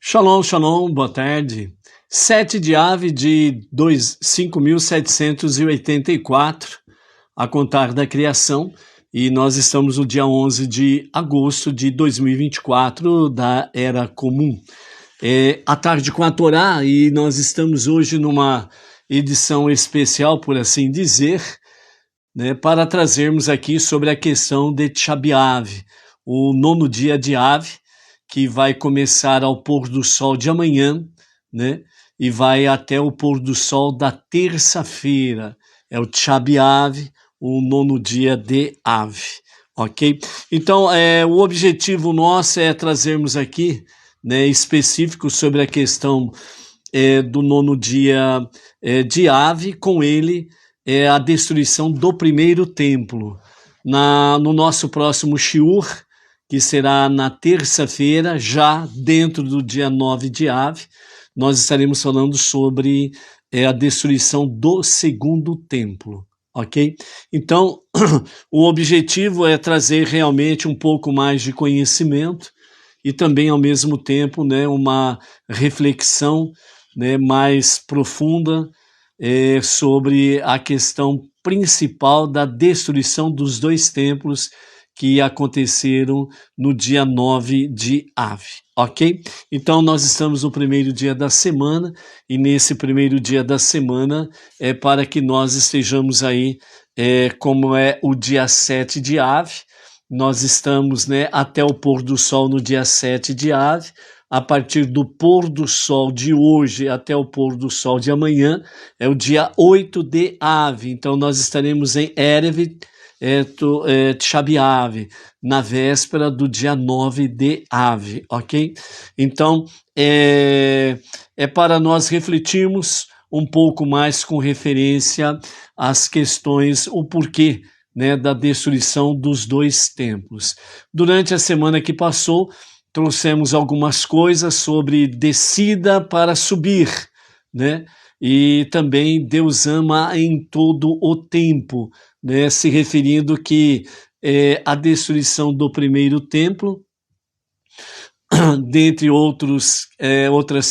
Shalom, shalom, boa tarde. 7 de Ave de 5.784, a contar da criação, e nós estamos no dia 11 de agosto de 2024, da Era Comum. À tarde com a Torá, e nós estamos hoje numa edição especial, por assim dizer, né, para trazermos aqui sobre a questão de Tisha B'Av, o 9º dia de Ave, que vai começar ao pôr do sol de amanhã, né? E vai até o pôr do sol da terça-feira. É o Tisha B'Av, o 9º dia de Ave, ok? Então, o objetivo nosso é trazermos aqui, né, específico sobre a questão do 9º dia de Ave, com ele a destruição do primeiro templo. No nosso próximo shiur, que será na terça-feira, já dentro do dia 9 de Ave, nós estaremos falando sobre a destruição do segundo templo, ok? Então, o objetivo é trazer realmente um pouco mais de conhecimento e também, ao mesmo tempo, né, uma reflexão, né, mais profunda sobre a questão principal da destruição dos dois templos que aconteceram no dia 9 de Ave, ok? Então, nós estamos no primeiro dia da semana, e nesse primeiro dia da semana é para que nós estejamos aí, como é o dia 7 de Ave, nós estamos, né, até o pôr do sol no dia 7 de Ave. A partir do pôr do sol de hoje até o pôr do sol de amanhã é o dia 8 de Ave, então nós estaremos em Erev Tisha B'Av, na véspera do dia 9 de Ave, ok? Então, é para nós refletirmos um pouco mais com referência às questões, o porquê, né, da destruição dos dois templos. Durante a semana que passou, trouxemos algumas coisas sobre descida para subir, né? E também Deus ama em todo o tempo, né? Se referindo que a destruição do primeiro templo, dentre outras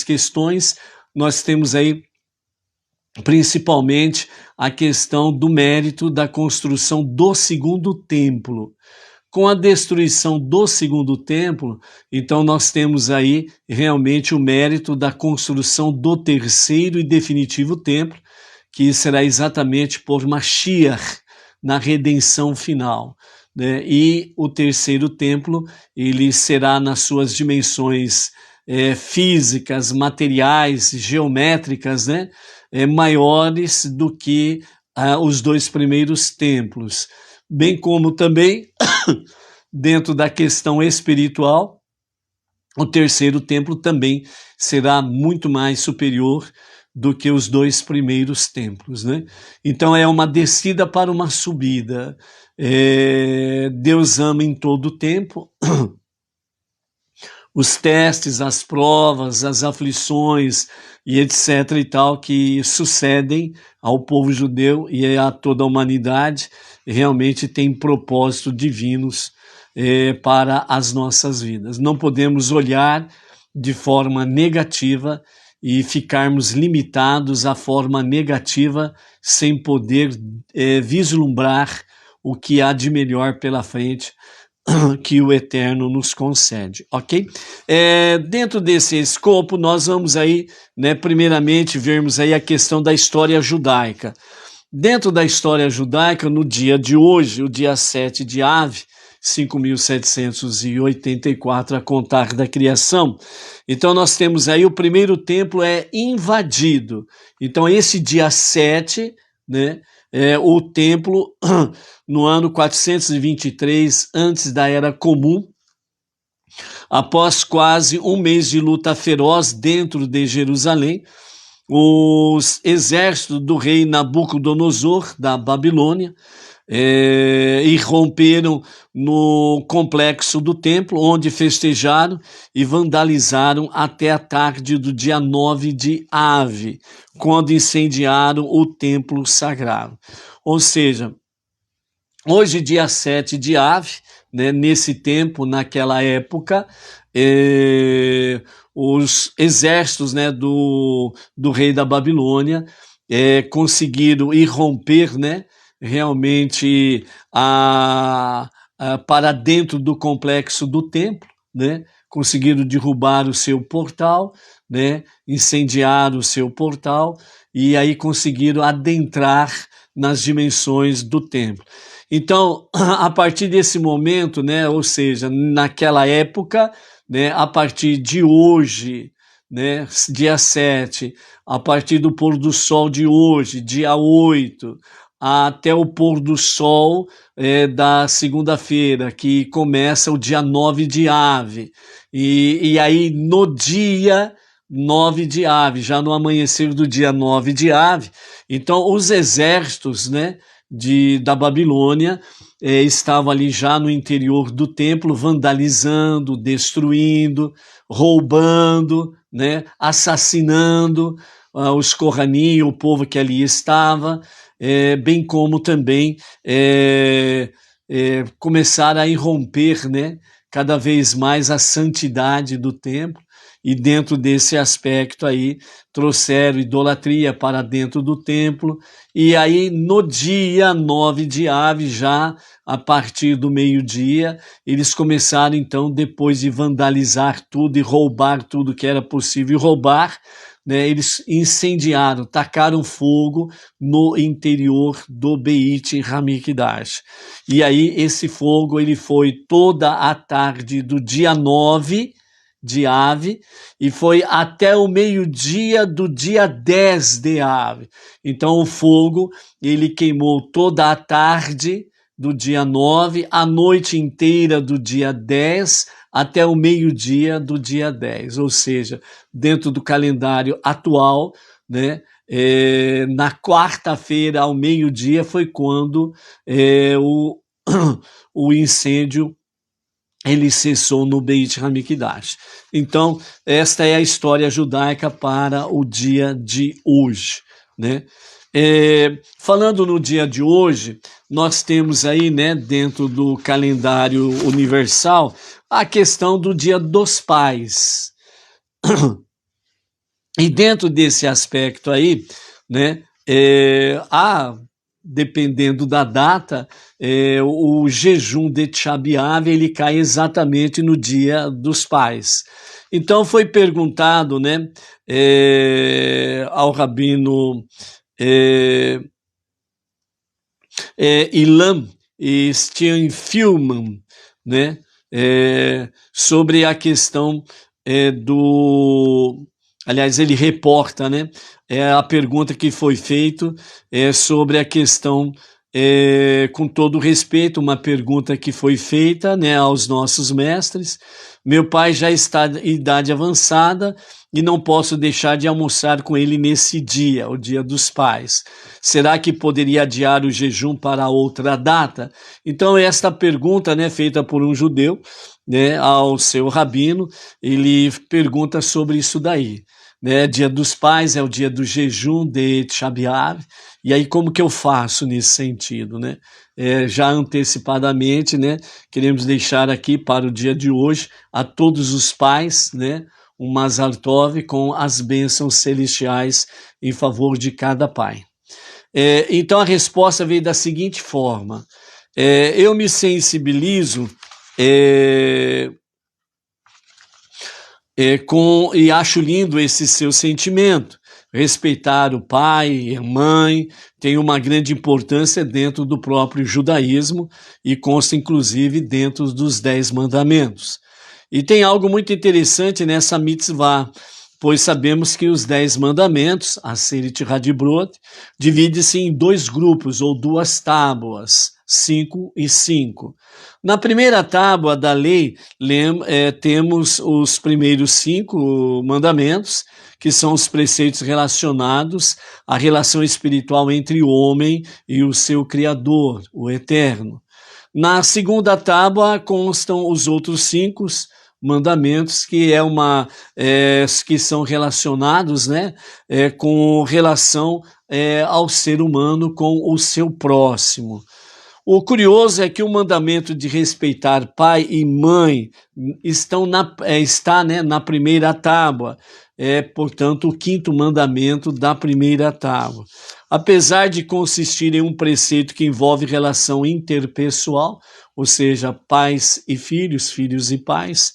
questões, nós temos aí principalmente a questão do mérito da construção do segundo templo. Com a destruição do segundo templo, então nós temos aí realmente o mérito da construção do terceiro e definitivo templo, que será exatamente por Mashiach, na redenção final, né? E o terceiro templo, ele será nas suas dimensões físicas, materiais, geométricas, né? Maiores do que os dois primeiros templos, bem como também dentro da questão espiritual, o terceiro templo também será muito mais superior do que os dois primeiros templos, né? Então é uma descida para uma subida. Deus ama em todo o tempo. Os testes, as provas, as aflições e etc. e tal que sucedem ao povo judeu e a toda a humanidade realmente têm propósitos divinos para as nossas vidas. Não podemos olhar de forma negativa e ficarmos limitados à forma negativa sem poder vislumbrar o que há de melhor pela frente que o Eterno nos concede, ok? Dentro desse escopo, nós vamos aí, né, primeiramente, vermos aí a questão da história judaica. Dentro da história judaica, no dia de hoje, o dia 7 de Ave, 5.784 a contar da criação, então nós temos aí o primeiro templo invadido. Então esse dia 7, né, o templo, no ano 423 antes da Era Comum, após quase um mês de luta feroz dentro de Jerusalém, os exércitos do rei Nabucodonosor, da Babilônia, irromperam no complexo do templo, onde festejaram e vandalizaram até a tarde do dia 9 de Ave, quando incendiaram o templo sagrado. Ou seja, Hoje, dia 7 de Ave, né, nesse tempo, naquela época, os exércitos, né, do rei da Babilônia conseguiram irromper, né, realmente para dentro do complexo do templo, né, conseguiram derrubar o seu portal, né, incendiar o seu portal, e aí conseguiram adentrar nas dimensões do templo. Então, a partir desse momento, né, ou seja, naquela época, né, a partir de hoje, né, dia 7, a partir do pôr do sol de hoje, dia 8, até o pôr do sol da segunda-feira, que começa o dia 9 de Ave. E aí, no dia 9 de Ave, já no amanhecer do dia 9 de Ave, então os exércitos, né, da Babilônia estavam ali já no interior do templo, vandalizando, destruindo, roubando, né, assassinando os Kohanim, o povo que ali estava, bem como também começaram a irromper, né, cada vez mais a santidade do templo, e dentro desse aspecto aí trouxeram idolatria para dentro do templo, e aí no dia 9 de Ave, já a partir do meio-dia, eles começaram então, depois de vandalizar tudo e roubar tudo que era possível roubar, né, eles incendiaram, tacaram fogo no interior do Beit Hamikdash. E aí esse fogo ele foi toda a tarde do dia 9 de Ave e foi até o meio-dia do dia 10 de Ave. Então o fogo ele queimou toda a tarde do dia 9, a noite inteira do dia 10, até o meio-dia do dia 10, ou seja, dentro do calendário atual, né, na quarta-feira ao meio-dia foi quando o incêndio ele cessou no Beit Hamikdash. Então, esta é a história judaica para o dia de hoje, né? Falando no dia de hoje, nós temos aí, né, dentro do calendário universal, a questão do Dia dos Pais. E dentro desse aspecto aí, né, dependendo da data, o jejum de Tisha B'Av, ele cai exatamente no Dia dos Pais. Então foi perguntado, né, ao rabino Ilan Steinfilman, né, sobre a questão aliás, ele reporta, né, a pergunta que foi feita sobre a questão, com todo respeito, uma pergunta que foi feita, né, aos nossos mestres. Meu pai já está em idade avançada e não posso deixar de almoçar com ele nesse dia, o Dia dos Pais. Será que poderia adiar o jejum para outra data? Então, esta pergunta, né, feita por um judeu, né, ao seu rabino, ele pergunta sobre isso daí. Né, Dia dos Pais é o dia do jejum de Tisha B'Av, e aí como que eu faço nesse sentido, né? Já antecipadamente, né, queremos deixar aqui para o dia de hoje a todos os pais, né, um Mazal Tov com as bênçãos celestiais em favor de cada pai. Então a resposta veio da seguinte forma: eu me sensibilizo e acho lindo esse seu sentimento. Respeitar o pai e a mãe tem uma grande importância dentro do próprio judaísmo e consta inclusive dentro dos 10 mandamentos. E tem algo muito interessante nessa mitzvah, pois sabemos que os 10 mandamentos, a Aseret Hadibrot, divide-se em 2 grupos ou 2 tábuas, 5 e 5. Na primeira tábua da lei, temos os primeiros 5 mandamentos, que são os preceitos relacionados à relação espiritual entre o homem e o seu Criador, o Eterno. Na segunda tábua constam os outros 5 mandamentos, que são relacionados, né, com relação ao ser humano com o seu próximo. O curioso é que o mandamento de respeitar pai e mãe está, né, na primeira tábua, portanto, o quinto mandamento da primeira tábua. Apesar de consistir em um preceito que envolve relação interpessoal, ou seja, pais e filhos, filhos e pais,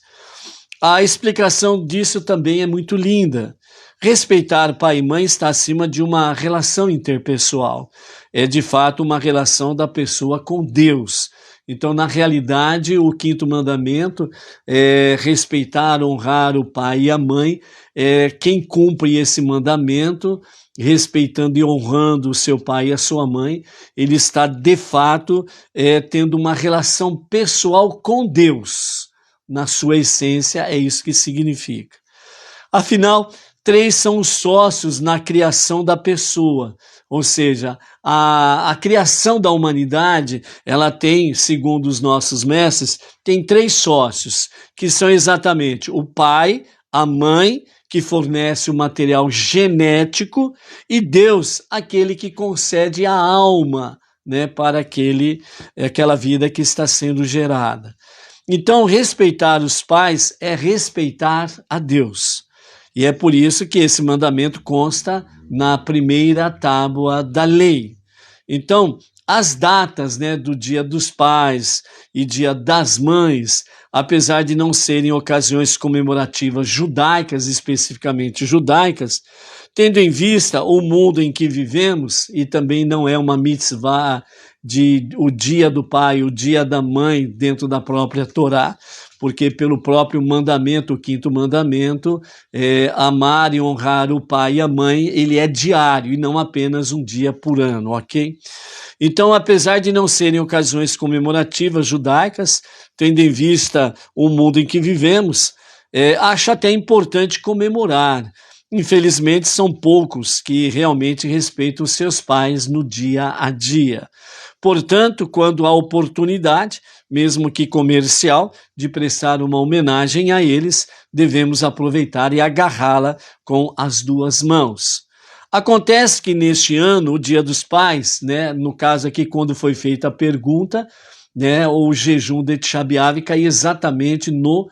a explicação disso também é muito linda. Respeitar pai e mãe está acima de uma relação interpessoal. É de fato uma relação da pessoa com Deus. Então, na realidade, o quinto mandamento é respeitar, honrar o pai e a mãe. Quem cumpre esse mandamento, respeitando e honrando o seu pai e a sua mãe, ele está de fato tendo uma relação pessoal com Deus. Na sua essência, é isso que significa. Afinal, 3 são os sócios na criação da pessoa, ou seja, a criação da humanidade, ela tem, segundo os nossos mestres, tem 3 sócios, que são exatamente o pai, a mãe, que fornece o material genético, e Deus, aquele que concede a alma, né, para aquela vida que está sendo gerada. Então, respeitar os pais é respeitar a Deus. E é por isso que esse mandamento consta na primeira tábua da lei. Então, as datas, né, do Dia dos Pais e Dia das Mães, apesar de não serem ocasiões comemorativas judaicas, especificamente judaicas, tendo em vista o mundo em que vivemos, e também não é uma mitzvah o Dia do Pai, o Dia da Mãe dentro da própria Torá, porque pelo próprio mandamento, o quinto mandamento, amar e honrar o pai e a mãe, ele é diário e não apenas um dia por ano, ok? Então, apesar de não serem ocasiões comemorativas judaicas, tendo em vista o mundo em que vivemos, acho até importante comemorar. Infelizmente, são poucos que realmente respeitam os seus pais no dia a dia. Portanto, quando há oportunidade, mesmo que comercial, de prestar uma homenagem a eles, devemos aproveitar e agarrá-la com as 2 mãos. Acontece que neste ano, o Dia dos Pais, né, no caso aqui, quando foi feita a pergunta, né, o jejum de Tisha B'Av cai exatamente no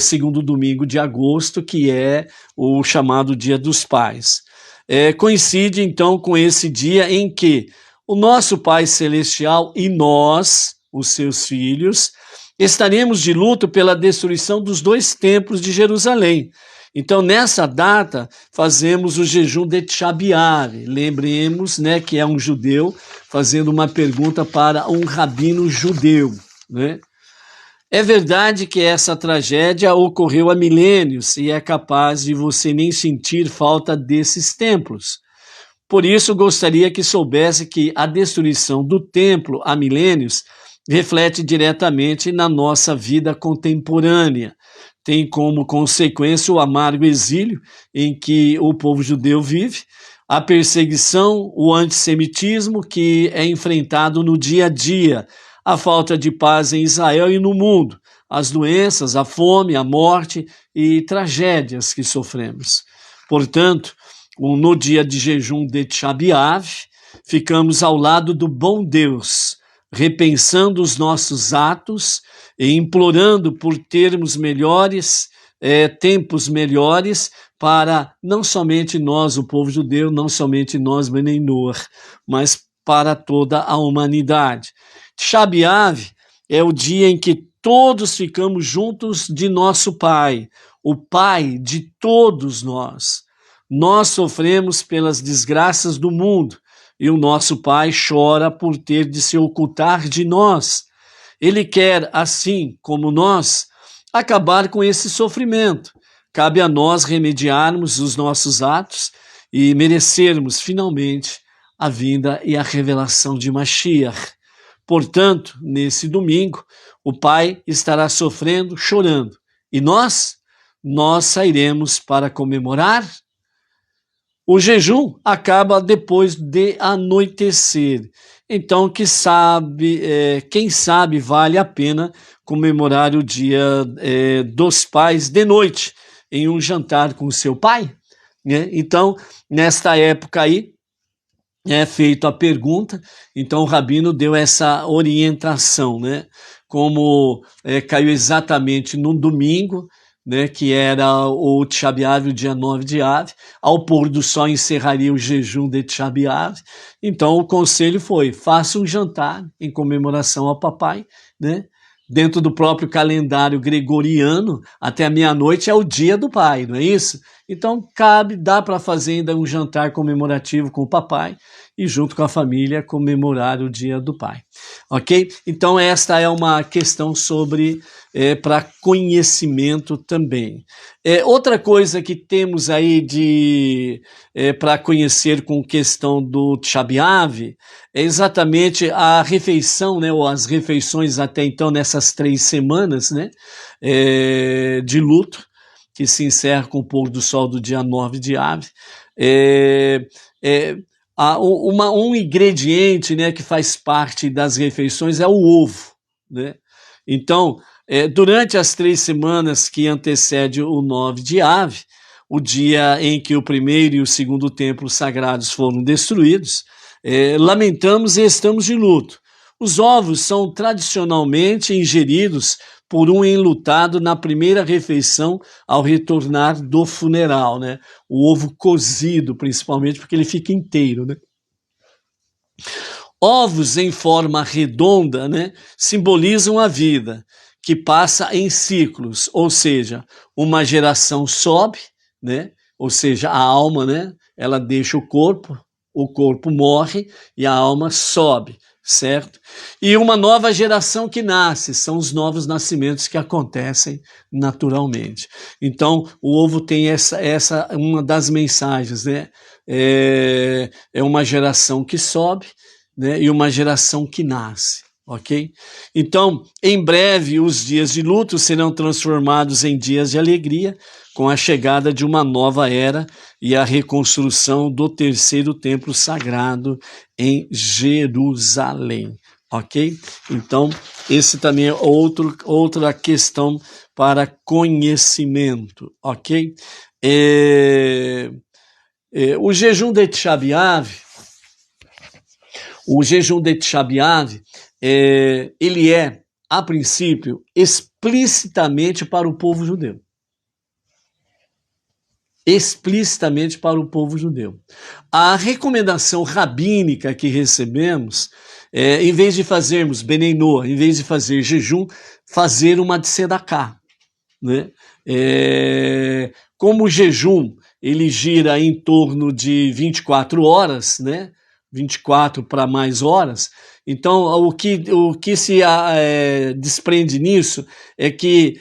segundo domingo de agosto, que é o chamado Dia dos Pais. Coincide, então, com esse dia em que o nosso Pai Celestial e nós, os seus filhos, estaremos de luto pela destruição dos 2 templos de Jerusalém. Então, nessa data, fazemos o jejum de Tisha B'Av. Lembremos, né, que é um judeu fazendo uma pergunta para um rabino judeu, né? É verdade que essa tragédia ocorreu há milênios e é capaz de você nem sentir falta desses templos. Por isso, gostaria que soubesse que a destruição do templo há milênios reflete diretamente na nossa vida contemporânea. Tem como consequência o amargo exílio em que o povo judeu vive, a perseguição, o antissemitismo que é enfrentado no dia a dia, a falta de paz em Israel e no mundo, as doenças, a fome, a morte e tragédias que sofremos. Portanto, no dia de jejum de Tisha B'Av, ficamos ao lado do bom Deus, repensando os nossos atos e implorando por termos melhores, tempos melhores para não somente nós, o povo judeu, não somente nós, Bnei Noach, mas para toda a humanidade. Tisha B'Av é o dia em que todos ficamos juntos de nosso Pai, o Pai de todos nós. Nós sofremos pelas desgraças do mundo e o nosso Pai chora por ter de se ocultar de nós. Ele quer, assim como nós, acabar com esse sofrimento. Cabe a nós remediarmos os nossos atos e merecermos finalmente a vinda e a revelação de Mashiach. Portanto, nesse domingo, o Pai estará sofrendo, chorando. E nós sairemos para comemorar. O jejum acaba depois de anoitecer. Então, quem sabe vale a pena comemorar o Dia dos Pais de noite, em um jantar com o seu pai, né? Então, nesta época aí, é feito a pergunta, então o rabino deu essa orientação, né? Como caiu exatamente no domingo, né, que era o Tisha B'Av, o dia 9 de Av, ao pôr do sol encerraria o jejum de Tisha B'Av. Então o conselho foi, faça um jantar em comemoração ao papai, né? Dentro do próprio calendário gregoriano, até a meia-noite é o dia do pai, não é isso? Então dá para fazer ainda um jantar comemorativo com o papai e junto com a família comemorar o dia do pai, ok? Então esta é uma questão sobre para conhecimento também. Outra coisa que temos aí para conhecer com questão do Tisha B'Av é exatamente a refeição, né, ou as refeições até então nessas 3 semanas, né, de luto, que se encerra com o pôr do sol do dia 9 de Av. Um ingrediente, né, que faz parte das refeições é o ovo, né? Então, durante as 3 semanas que antecede o 9 de Av, o dia em que o primeiro e o segundo templos sagrados foram destruídos, lamentamos e estamos de luto. Os ovos são tradicionalmente ingeridos por um enlutado na primeira refeição ao retornar do funeral, né? O ovo cozido, principalmente, porque ele fica inteiro, né? Ovos em forma redonda, né, simbolizam a vida, que passa em ciclos, ou seja, uma geração sobe, né, ou seja, a alma, né, ela deixa o corpo morre e a alma sobe, certo? E uma nova geração que nasce, são os novos nascimentos que acontecem naturalmente. Então, o ovo tem essa uma das mensagens, né? É uma geração que sobe, né? E uma geração que nasce, ok? Então, em breve, os dias de luto serão transformados em dias de alegria, com a chegada de uma nova era e a reconstrução do terceiro templo sagrado em Jerusalém, ok? Então, esse também é outra questão para conhecimento, ok? O jejum de Tisha B'Av, ele é, a princípio, explicitamente para o povo judeu. Explicitamente para o povo judeu. A recomendação rabínica que recebemos, em vez de fazermos Benei Noach, em vez de fazer jejum, fazer uma tzedakah, né? Como o jejum ele gira em torno de 24 horas, né? 24 para mais horas. Então, o que se desprende nisso é que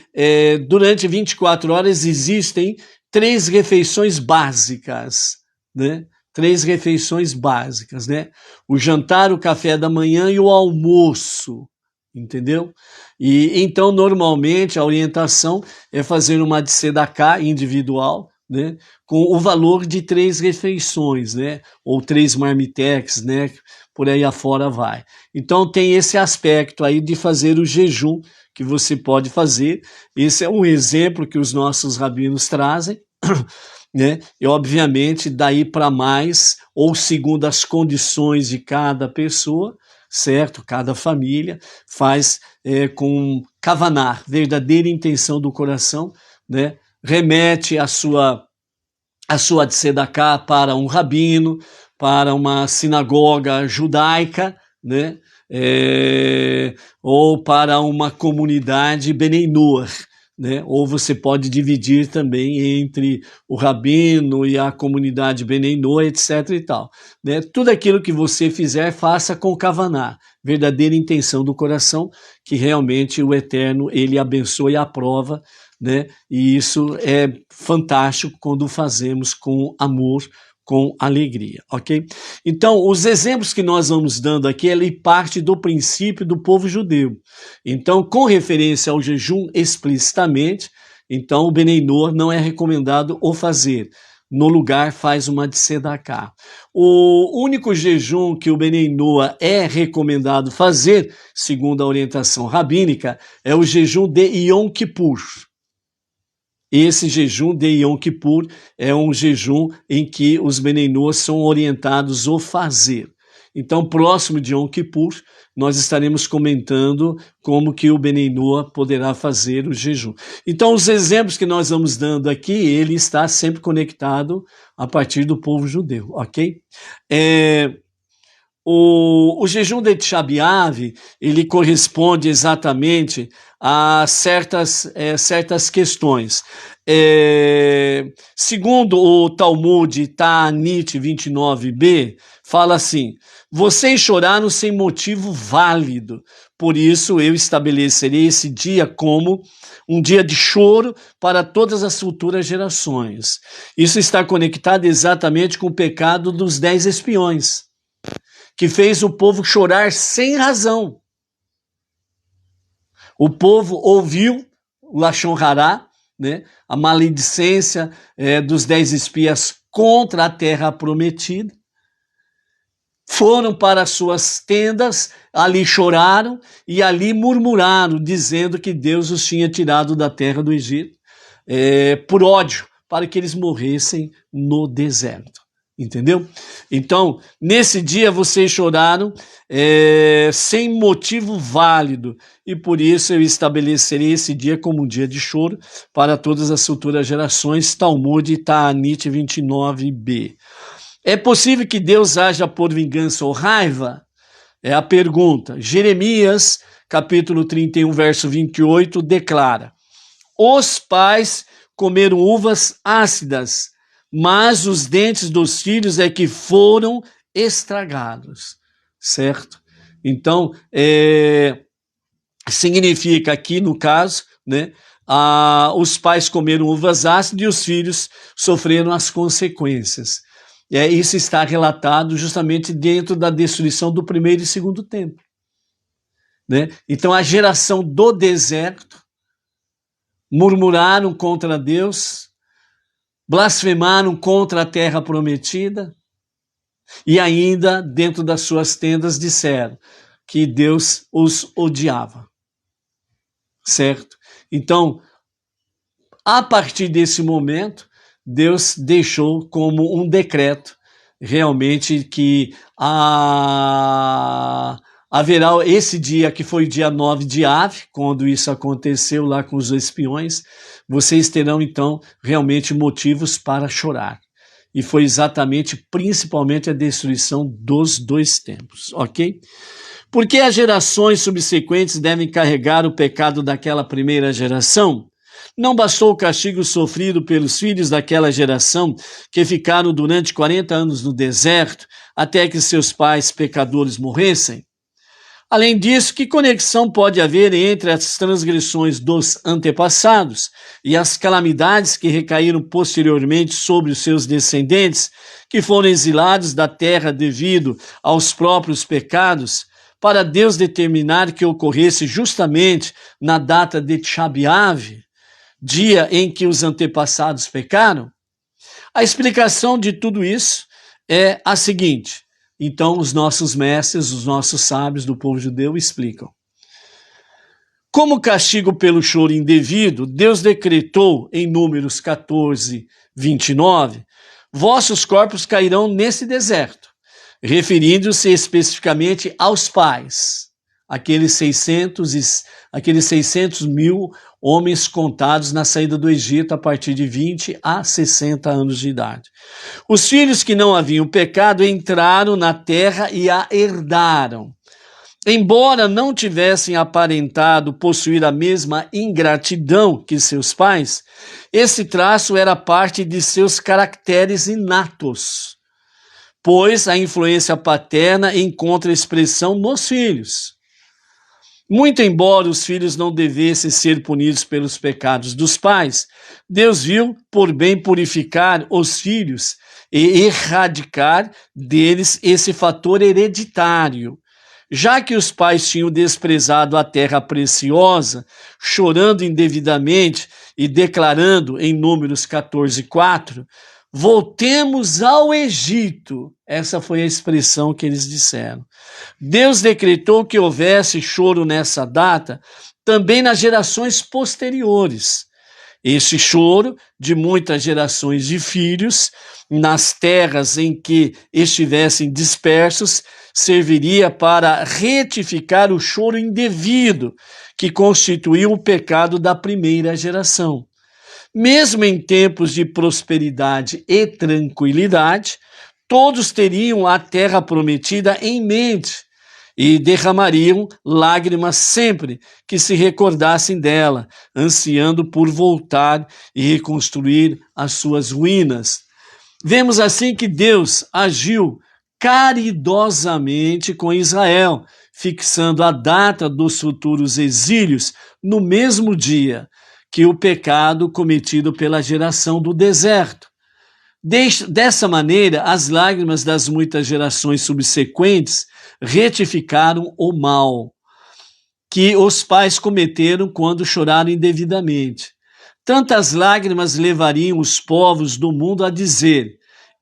durante 24 horas existem 3 refeições básicas, né? 3 refeições básicas, né? O jantar, o café da manhã e o almoço, entendeu? E então, normalmente, a orientação é fazer uma tzedakah individual, né? Com o valor de 3 refeições, né? Ou 3 marmitex, né? Por aí afora vai. Então, tem esse aspecto aí de fazer o jejum que você pode fazer. Esse é um exemplo que os nossos rabinos trazem, né? E, obviamente, daí para mais, ou segundo as condições de cada pessoa, certo? Cada família faz com kavaná, verdadeira intenção do coração, né? Remete a sua tzedakah para um rabino, para uma sinagoga judaica, né? Ou para uma comunidade Benei Noach, né? Ou você pode dividir também entre o rabino e a comunidade Benei Noach, etc. e tal, né? Tudo aquilo que você fizer, faça com kavaná, verdadeira intenção do coração, que realmente o Eterno ele abençoa e aprova, né? E isso é fantástico quando fazemos com amor, com alegria, ok? Então, os exemplos que nós vamos dando aqui, ele parte do princípio do povo judeu. Então, com referência ao jejum explicitamente, então o Benei Noach não é recomendado o fazer. No lugar, faz uma tzedakah. O único jejum que o Benei Noach é recomendado fazer, segundo a orientação rabínica, é o jejum de Yom Kippur. Esse jejum de Yom Kippur é um jejum em que os Benei Noach são orientados a fazer. Então, próximo de Yom Kippur, nós estaremos comentando como que o Benei Noach poderá fazer o jejum. Então, os exemplos que nós vamos dando aqui, ele está sempre conectado a partir do povo judeu, ok? O jejum de Tisha B'Av, ele corresponde exatamente a certas questões. Segundo o Talmud Ta'anit 29b, fala assim: vocês choraram sem motivo válido, por isso eu estabelecerei esse dia como um dia de choro para todas as futuras gerações. Isso está conectado exatamente com o pecado dos 10 espiões, que fez o povo chorar sem razão. O povo ouviu o Lashon Hará, né, a maledicência dos 10 espias contra a terra prometida, foram para suas tendas, ali choraram e ali murmuraram, dizendo que Deus os tinha tirado da terra do Egito por ódio, para que eles morressem no deserto. Entendeu? Então, nesse dia vocês choraram sem motivo válido, e por isso eu estabelecerei esse dia como um dia de choro para todas as futuras gerações. Talmud Ta'anit 29b. É possível que Deus haja por vingança ou raiva? É a pergunta. Jeremias, capítulo 31, verso 28, declara: os pais comeram uvas ácidas, mas os dentes dos filhos é que foram estragados, certo? Então, significa aqui, no caso, né, os pais comeram uvas ácidas e os filhos sofreram as consequências. Isso está relatado justamente dentro da destruição do primeiro e segundo templo, né? Então, a geração do deserto murmuraram contra Deus, blasfemaram contra a terra prometida e ainda dentro das suas tendas disseram que Deus os odiava, certo? Então, a partir desse momento, Deus deixou como um decreto realmente que haverá esse dia, que foi o dia 9 de Av, quando isso aconteceu lá com os espiões, vocês terão então realmente motivos para chorar. E foi exatamente, principalmente, a destruição dos 2 templos, ok? Porque as gerações subsequentes devem carregar o pecado daquela primeira geração? Não bastou o castigo sofrido pelos filhos daquela geração que ficaram durante 40 anos no deserto até que seus pais pecadores morressem? Além disso, que conexão pode haver entre as transgressões dos antepassados e as calamidades que recaíram posteriormente sobre os seus descendentes, que foram exilados da terra devido aos próprios pecados, para Deus determinar que ocorresse justamente na data de Tisha B'Av, dia em que os antepassados pecaram? A explicação de tudo isso é a seguinte. Então, os nossos mestres, os nossos sábios do povo judeu explicam. Como castigo pelo choro indevido, Deus decretou em Números 14, 29, vossos corpos cairão nesse deserto, referindo-se especificamente aos pais, aqueles 600 mil homens contados na saída do Egito a partir de 20 a 60 anos de idade. Os filhos que não haviam pecado entraram na terra e a herdaram. Embora não tivessem aparentado possuir a mesma ingratidão que seus pais, esse traço era parte de seus caracteres inatos, pois a influência paterna encontra expressão nos filhos. Muito embora os filhos não devessem ser punidos pelos pecados dos pais, Deus viu por bem purificar os filhos e erradicar deles esse fator hereditário. Já que os pais tinham desprezado a terra preciosa, chorando indevidamente e declarando em Números 14:4, voltemos ao Egito. Essa foi a expressão que eles disseram. Deus decretou que houvesse choro nessa data também nas gerações posteriores. Esse choro de muitas gerações de filhos nas terras em que estivessem dispersos serviria para retificar o choro indevido que constituiu o pecado da primeira geração. Mesmo em tempos de prosperidade e tranquilidade, todos teriam a terra prometida em mente e derramariam lágrimas sempre que se recordassem dela, ansiando por voltar e reconstruir as suas ruínas. Vemos assim que Deus agiu caridosamente com Israel, fixando a data dos futuros exílios no mesmo dia que o pecado cometido pela geração do deserto. Dessa maneira, as lágrimas das muitas gerações subsequentes retificaram o mal que os pais cometeram quando choraram indevidamente. Tantas lágrimas levariam os povos do mundo a dizer: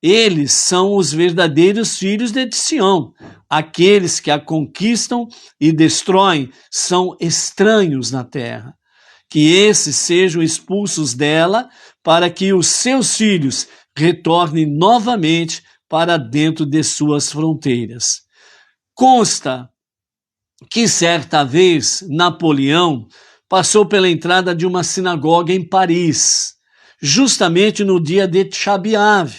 eles são os verdadeiros filhos de Sião. Aqueles que a conquistam e destroem são estranhos na terra. Que esses sejam expulsos dela, para que os seus filhos retornem novamente para dentro de suas fronteiras. Consta que certa vez Napoleão passou pela entrada de uma sinagoga em Paris, justamente no dia de Tisha B'Av.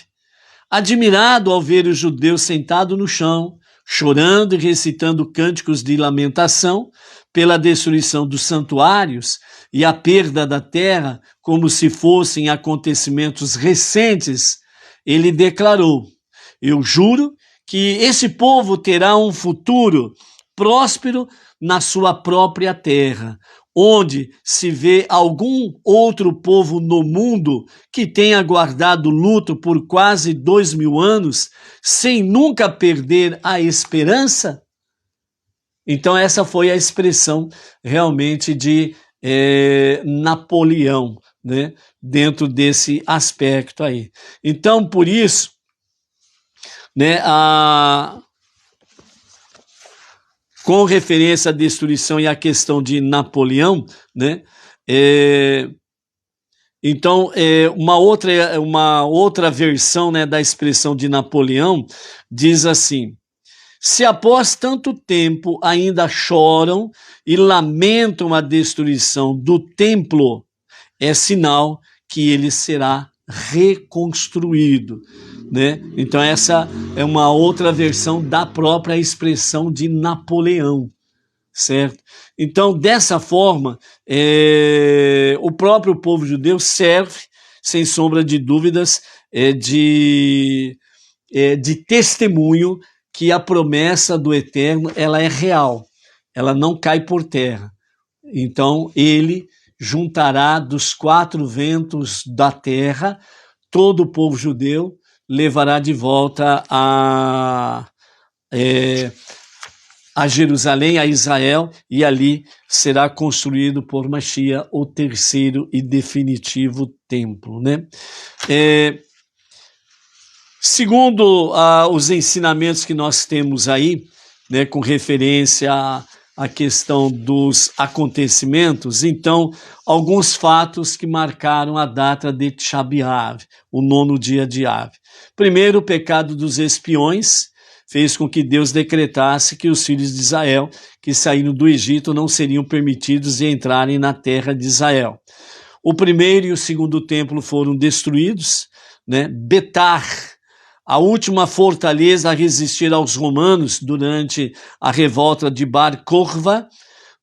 Admirado ao ver os judeus sentados no chão, chorando e recitando cânticos de lamentação pela destruição dos santuários e a perda da terra, como se fossem acontecimentos recentes, ele declarou: eu juro que esse povo terá um futuro próspero na sua própria terra, onde se vê algum outro povo no mundo que tenha guardado luto por quase 2000 anos, sem nunca perder a esperança? Então essa foi a expressão realmente de Napoleão, né, dentro desse aspecto aí. Então, por isso, né, com referência à destruição e à questão de Napoleão, né, então, uma outra versão, né, da expressão de Napoleão diz assim: se após tanto tempo ainda choram e lamentam a destruição do templo, é sinal que ele será reconstruído, né? Então essa é uma outra versão da própria expressão de Napoleão, certo? Então, dessa forma, o próprio povo judeu serve, sem sombra de dúvidas, de testemunho que a promessa do Eterno, ela é real, ela não cai por terra. Então, ele juntará dos 4 ventos da terra todo o povo judeu, levará de volta a Jerusalém, a Israel, e ali será construído por Mashiach o terceiro e definitivo templo, né? Segundo os ensinamentos que nós temos aí, né, com referência à questão dos acontecimentos, então, alguns fatos que marcaram a data de Tisha B'Av, o 9º dia de Av. Primeiro, o pecado dos espiões fez com que Deus decretasse que os filhos de Israel que saíram do Egito não seriam permitidos de entrarem na terra de Israel. O primeiro e o segundo templo foram destruídos, né? Betar, a última fortaleza a resistir aos romanos durante a revolta de Bar Kokhba,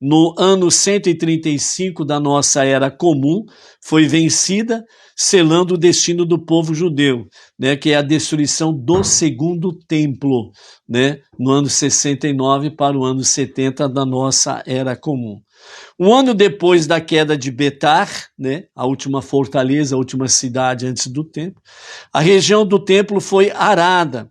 no ano 135 da nossa era comum, foi vencida, selando o destino do povo judeu, né, que é a destruição do segundo templo, né, no ano 69 para o ano 70 da nossa era comum. Um ano depois da queda de Betar, né, a última fortaleza, a última cidade antes do templo, a região do templo foi arada.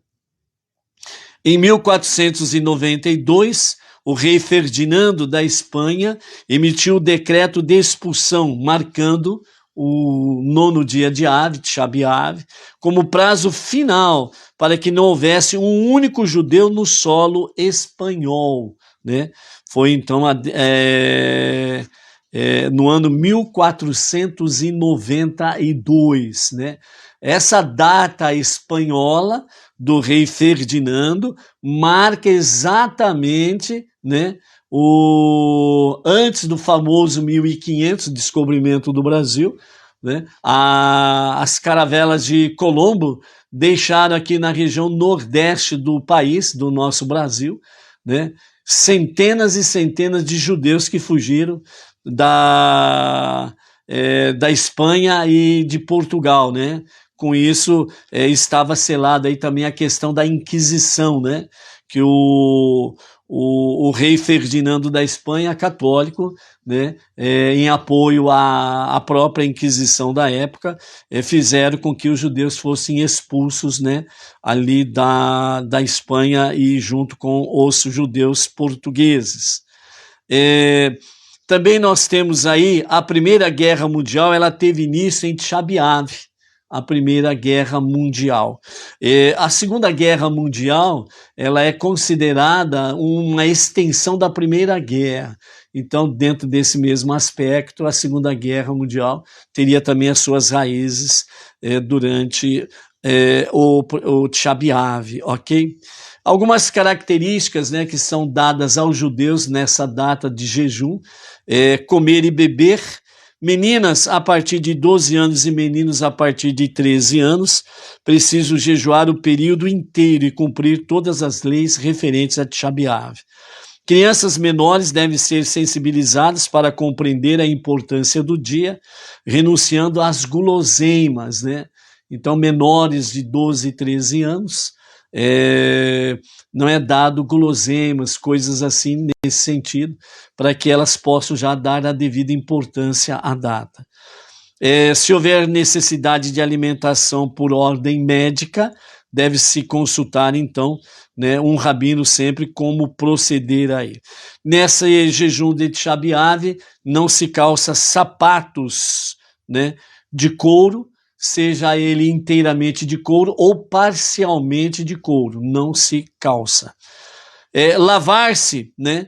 Em 1492, o rei Ferdinando da Espanha emitiu o decreto de expulsão, marcando o 9º dia de Av, Tisha B'Av, como prazo final para que não houvesse um único judeu no solo espanhol, né? Foi então no ano 1492, né? Essa data espanhola do rei Ferdinando marca exatamente, né, antes do famoso 1500, descobrimento do Brasil, né? As caravelas de Colombo deixaram aqui na região nordeste do país, do nosso Brasil, né, centenas e centenas de judeus que fugiram da Espanha e de Portugal, né? Com isso, estava selada aí também a questão da Inquisição, né? Que o rei Ferdinando da Espanha, católico, né, em apoio à própria Inquisição da época, fizeram com que os judeus fossem expulsos, né, ali da Espanha e junto com os judeus portugueses. Também nós temos aí a Primeira Guerra Mundial, ela teve início em Tisha B'Av, a Primeira Guerra Mundial. A Segunda Guerra Mundial, ela é considerada uma extensão da Primeira Guerra. Então, dentro desse mesmo aspecto, a Segunda Guerra Mundial teria também as suas raízes durante o Tisha B'Av, ok? Algumas características, né, que são dadas aos judeus nessa data de jejum: comer e beber. Meninas a partir de 12 anos e meninos a partir de 13 anos precisam jejuar o período inteiro e cumprir todas as leis referentes a Tisha B'Av. Crianças menores devem ser sensibilizadas para compreender a importância do dia, renunciando às guloseimas, né? Então, menores de 12 e 13 anos, não é dado guloseimas, coisas assim nesse sentido, para que elas possam já dar a devida importância à data. Se houver necessidade de alimentação por ordem médica, deve-se consultar, então, né, um rabino sempre como proceder aí. Nessa jejum de Tisha B'Av, não se calça sapatos, né, de couro, seja ele inteiramente de couro ou parcialmente de couro, não se calça. Lavar-se, né,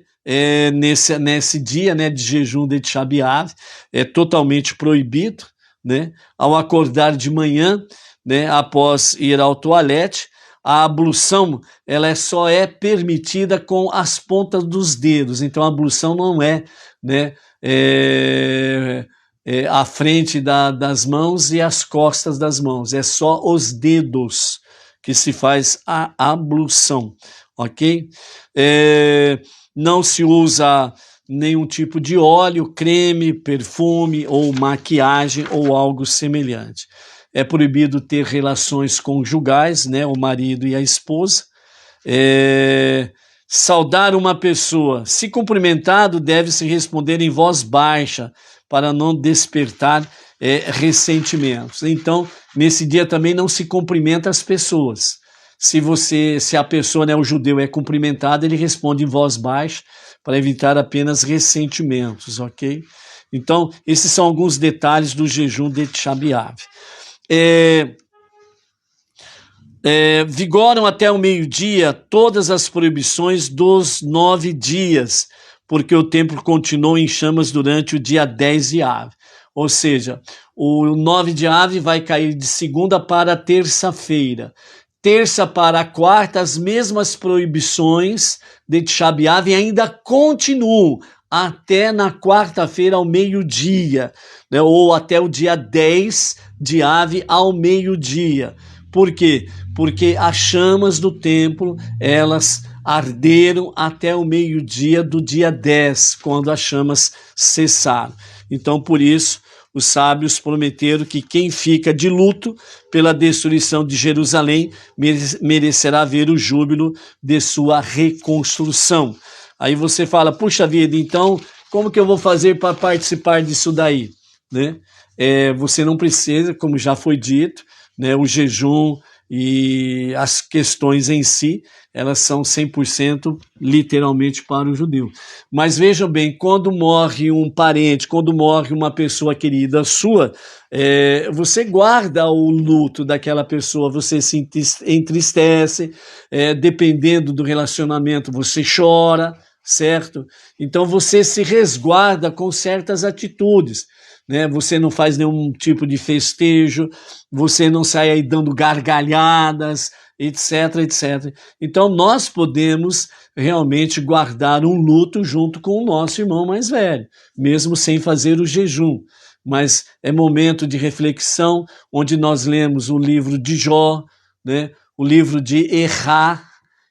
nesse dia, né, de jejum de Tisha B'Av, é totalmente proibido, né? Ao acordar de manhã, né, após ir ao toalete, a ablução ela só é permitida com as pontas dos dedos. Então a ablução não é, né, a frente das mãos e as costas das mãos, é só os dedos que se faz a ablução, ok? Não se usa nenhum tipo de óleo, creme, perfume ou maquiagem ou algo semelhante. É proibido ter relações conjugais, né, o marido e a esposa. Saudar uma pessoa, se cumprimentado, deve-se responder em voz baixa, para não despertar ressentimentos. Então, nesse dia também não se cumprimenta as pessoas. Se a pessoa, né, o judeu, é cumprimentado, ele responde em voz baixa para evitar apenas ressentimentos, ok? Então, esses são alguns detalhes do jejum de Tisha B'Av. Vigoram até o meio-dia todas as proibições dos 9 dias, porque o templo continuou em chamas durante o dia 10 de Av. Ou seja, o 9 de Av vai cair de segunda para terça-feira. Terça para quarta, as mesmas proibições de Tisha B'Av ainda continuam até na quarta-feira ao meio-dia, né, ou até o dia 10 de Av ao meio-dia. Por quê? Porque as chamas do templo, elas arderam até o meio-dia do dia 10, quando as chamas cessaram. Então, por isso, os sábios prometeram que quem fica de luto pela destruição de Jerusalém merecerá ver o júbilo de sua reconstrução. Aí você fala, puxa vida, então como que eu vou fazer para participar disso daí? Né? Você não precisa, como já foi dito, né, o jejum e as questões em si, elas são 100% literalmente para o judeu. Mas vejam bem, quando morre um parente, quando morre uma pessoa querida sua, você guarda o luto daquela pessoa, você se entristece, dependendo do relacionamento, você chora, certo? Então você se resguarda com certas atitudes, né? Você não faz nenhum tipo de festejo, você não sai aí dando gargalhadas, etc, etc. Então nós podemos realmente guardar um luto junto com o nosso irmão mais velho, mesmo sem fazer o jejum. Mas é momento de reflexão, onde nós lemos o livro de Jó, né? O livro de Errá,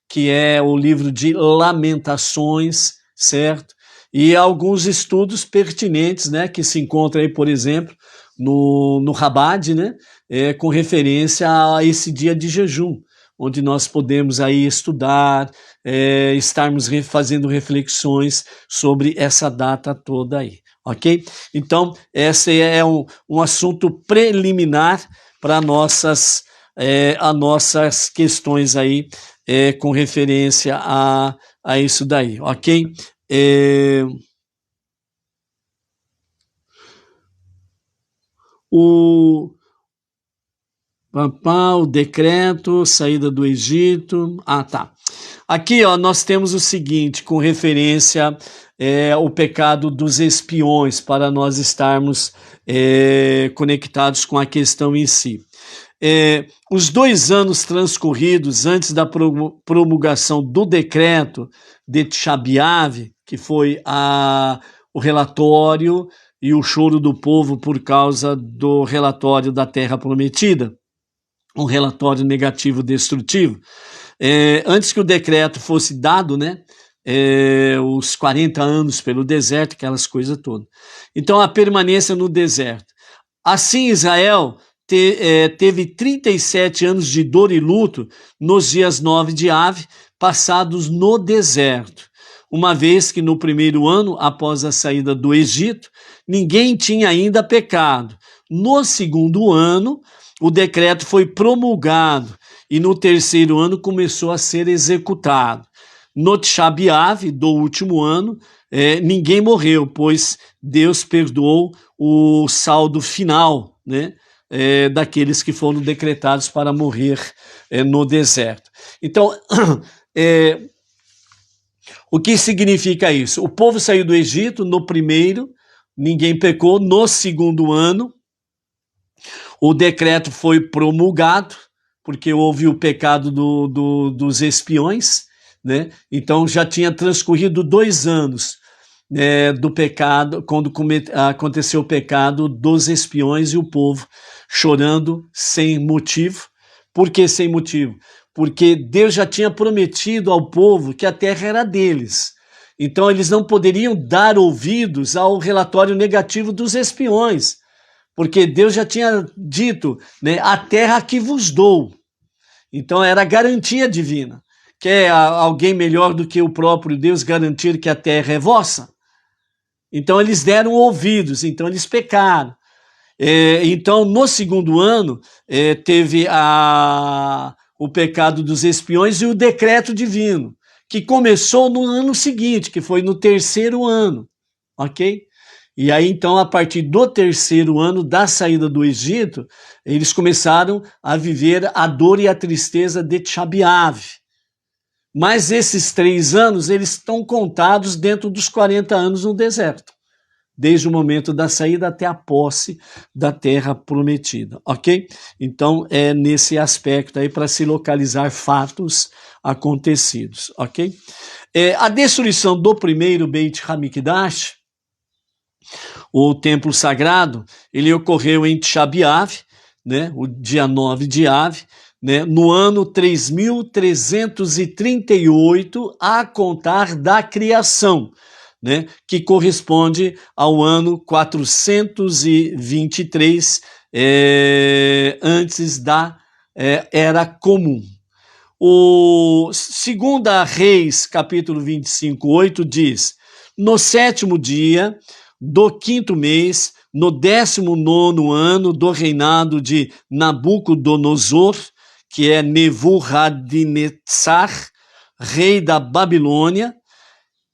que é o livro de Lamentações, certo? E alguns estudos pertinentes, né, que se encontram aí, por exemplo, no Rabad, né, com referência a esse dia de jejum, onde nós podemos aí estudar, estarmos fazendo reflexões sobre essa data toda aí, ok? Então, esse é um assunto preliminar para nossas questões aí, com referência a isso daí, ok? O decreto, saída do Egito. Tá. Aqui, ó, nós temos o seguinte, com referência ao pecado dos espiões, para nós estarmos conectados com a questão em si. Os 2 anos transcorridos antes da promulgação do decreto de Tisha B'Av, que foi o relatório e o choro do povo por causa do relatório da Terra Prometida, um relatório negativo destrutivo, antes que o decreto fosse dado, né, os 40 anos pelo deserto, aquelas coisas todas. Então, a permanência no deserto. Assim, Israel teve 37 anos de dor e luto nos dias 9 de Av, passados no deserto, uma vez que no primeiro ano, após a saída do Egito, ninguém tinha ainda pecado. No segundo ano, o decreto foi promulgado e no terceiro ano começou a ser executado. No Tisha B'Av do último ano, ninguém morreu, pois Deus perdoou o saldo final, né, daqueles que foram decretados para morrer no deserto. Então, o que significa isso? O povo saiu do Egito no primeiro, ninguém pecou. No segundo ano, o decreto foi promulgado, porque houve o pecado dos espiões, né? Então já tinha transcorrido 2 anos do pecado, quando aconteceu o pecado dos espiões e o povo chorando sem motivo. Por que sem motivo? Porque Deus já tinha prometido ao povo que a terra era deles. Então eles não poderiam dar ouvidos ao relatório negativo dos espiões, porque Deus já tinha dito, né, a terra que vos dou. Então era garantia divina. Quer alguém melhor do que o próprio Deus garantir que a terra é vossa? Então eles deram ouvidos, então eles pecaram. Então no segundo ano teve o pecado dos espiões e o decreto divino, que começou no ano seguinte, que foi no terceiro ano, ok? E aí então, a partir do terceiro ano da saída do Egito, eles começaram a viver a dor e a tristeza de Tisha B'Av. Mas esses 3 anos, eles estão contados dentro dos 40 anos no deserto, desde o momento da saída até a posse da terra prometida, ok? Então, é nesse aspecto aí para se localizar fatos acontecidos, ok? A destruição do primeiro Beit HaMikdash, o templo sagrado, ele ocorreu em Tisha B'Av, né, o dia 9 de Av, né, no ano 3338 a contar da criação, né, que corresponde ao ano 423 antes da Era Comum. O 2 Reis, capítulo 25, 8, diz: no 7º dia do 5º mês, no 19º ano do reinado de Nabucodonosor, que é Nebuchadnezzar, rei da Babilônia,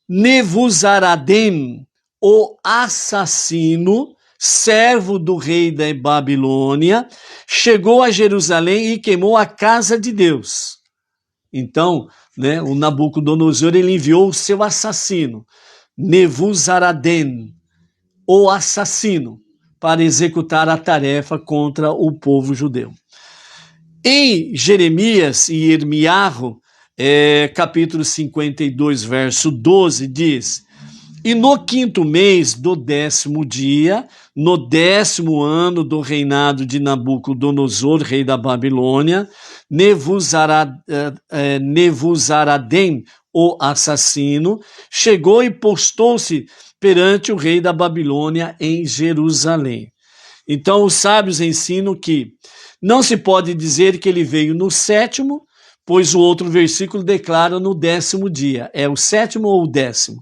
Nebuzaradem, o assassino, servo do rei da Babilônia, chegou a Jerusalém e queimou a casa de Deus. Então, né, o Nabucodonosor, ele enviou o seu assassino, Nebuzaradan, o assassino, para executar a tarefa contra o povo judeu. Em Jeremias e Irmiarro, capítulo 52, verso 12, diz: e no 5º mês do 10º dia, no 10º ano do reinado de Nabucodonosor, rei da Babilônia, Nebuzaradan, o assassino, chegou e postou-se perante o rei da Babilônia em Jerusalém. Então os sábios ensinam que não se pode dizer que ele veio no 7º, pois o outro versículo declara no 10º dia. É o 7º ou o 10º?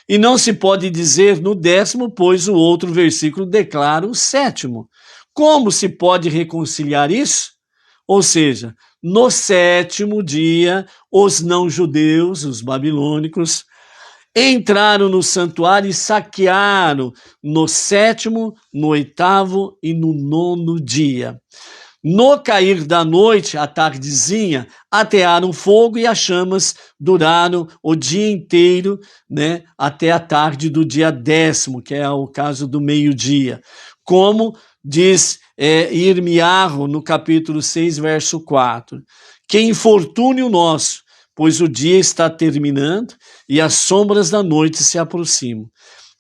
E não se pode dizer no 10º, pois o outro versículo declara o 7º. Como se pode reconciliar isso? Ou seja, no 7º dia, os não-judeus, os babilônicos, entraram no santuário e saquearam no 7º, no 8º e no 9º dia. No cair da noite, à tardezinha, atearam fogo e as chamas duraram o dia inteiro, né, até a tarde do dia 10º, que é o caso do meio-dia. Como diz Irmiarro no capítulo 6, verso 4. Que infortúnio nosso, pois o dia está terminando e as sombras da noite se aproximam.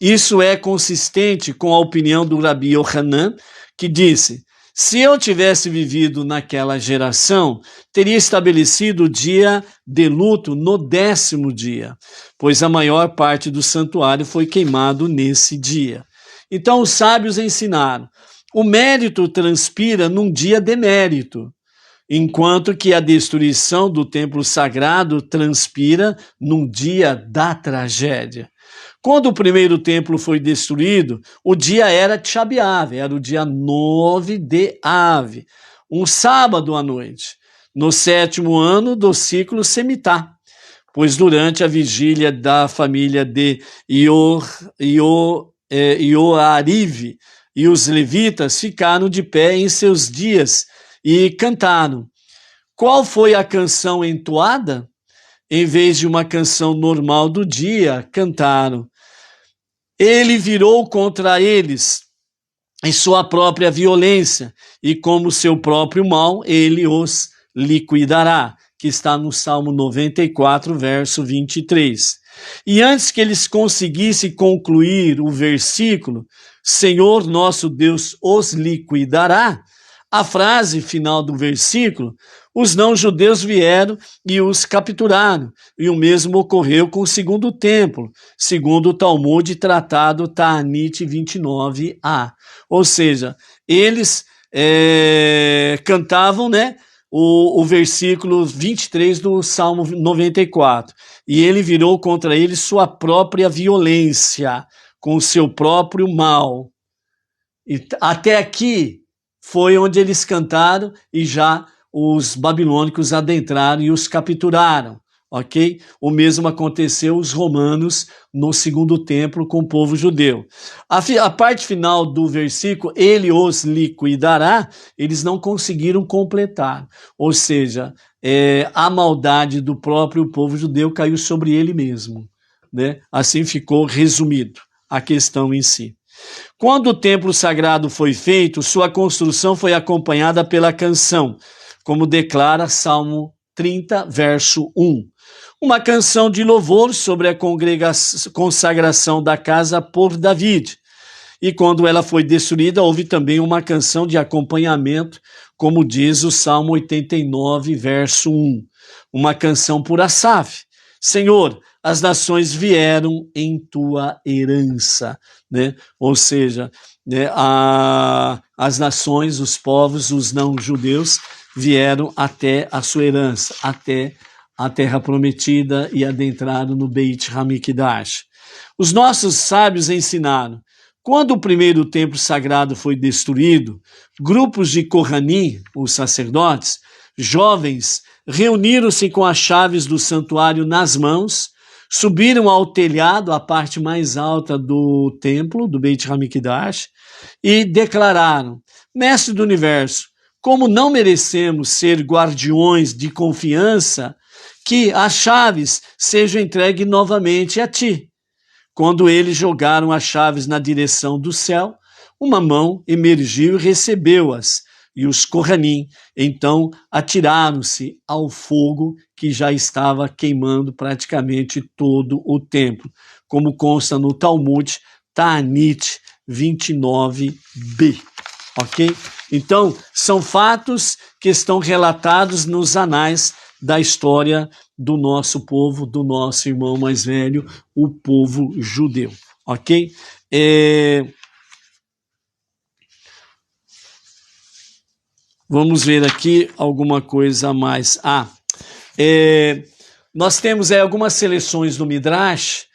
Isso é consistente com a opinião do Rabi Yohanan, que disse: se eu tivesse vivido naquela geração, teria estabelecido o dia de luto no 10º dia, pois a maior parte do santuário foi queimado nesse dia. Então os sábios ensinaram: o mérito transpira num dia de mérito, enquanto que a destruição do templo sagrado transpira num dia da tragédia. Quando o primeiro templo foi destruído, o dia era Tisha B'Av, era o dia 9 de Av, um sábado à noite, no 7º ano do ciclo Semitá, pois durante a vigília da família de Ioariv e os levitas ficaram de pé em seus dias e cantaram. Qual foi a canção entoada? Em vez de uma canção normal do dia, cantaram: ele virou contra eles em sua própria violência, e como seu próprio mal, ele os liquidará, que está no Salmo 94, verso 23. E antes que eles conseguissem concluir o versículo, Senhor nosso Deus os liquidará, a frase final do versículo, os não-judeus vieram e os capturaram, e o mesmo ocorreu com o segundo templo, segundo o Talmud Tratado Ta'anit 29a. Ou seja, eles cantavam, né, o versículo 23 do Salmo 94, e ele virou contra eles sua própria violência, com o seu próprio mal. E até aqui foi onde eles cantaram e já os babilônicos adentraram e os capturaram, ok? O mesmo aconteceu os romanos no segundo templo com o povo judeu. A parte final do versículo, ele os liquidará, eles não conseguiram completar, ou seja, a maldade do próprio povo judeu caiu sobre ele mesmo, né? Assim ficou resumido a questão em si. Quando o templo sagrado foi feito, sua construção foi acompanhada pela canção, como declara Salmo 30, verso 1. Uma canção de louvor sobre a consagração da casa por David. E quando ela foi destruída, houve também uma canção de acompanhamento, como diz o Salmo 89, verso 1. Uma canção por Asaf. Senhor, as nações vieram em tua herança, né? Ou seja, né, as nações, os povos, os não-judeus vieram até a sua herança, até a terra prometida e adentraram no Beit Hamikdash. Os nossos sábios ensinaram: quando o primeiro templo sagrado foi destruído, grupos de Kohanim, os sacerdotes, jovens, reuniram-se com as chaves do santuário nas mãos, subiram ao telhado, a parte mais alta do templo, do Beit Hamikdash, e declararam: Mestre do Universo, como não merecemos ser guardiões de confiança, que as chaves sejam entregues novamente a ti. Quando eles jogaram as chaves na direção do céu, uma mão emergiu e recebeu-as, e os Kohanim, então, atiraram-se ao fogo que já estava queimando praticamente todo o templo, como consta no Talmud, Ta'anit 29b, ok? Então, são fatos que estão relatados nos anais da história do nosso povo, do nosso irmão mais velho, o povo judeu, ok? Vamos ver aqui alguma coisa a mais. Nós temos algumas seleções do Midrash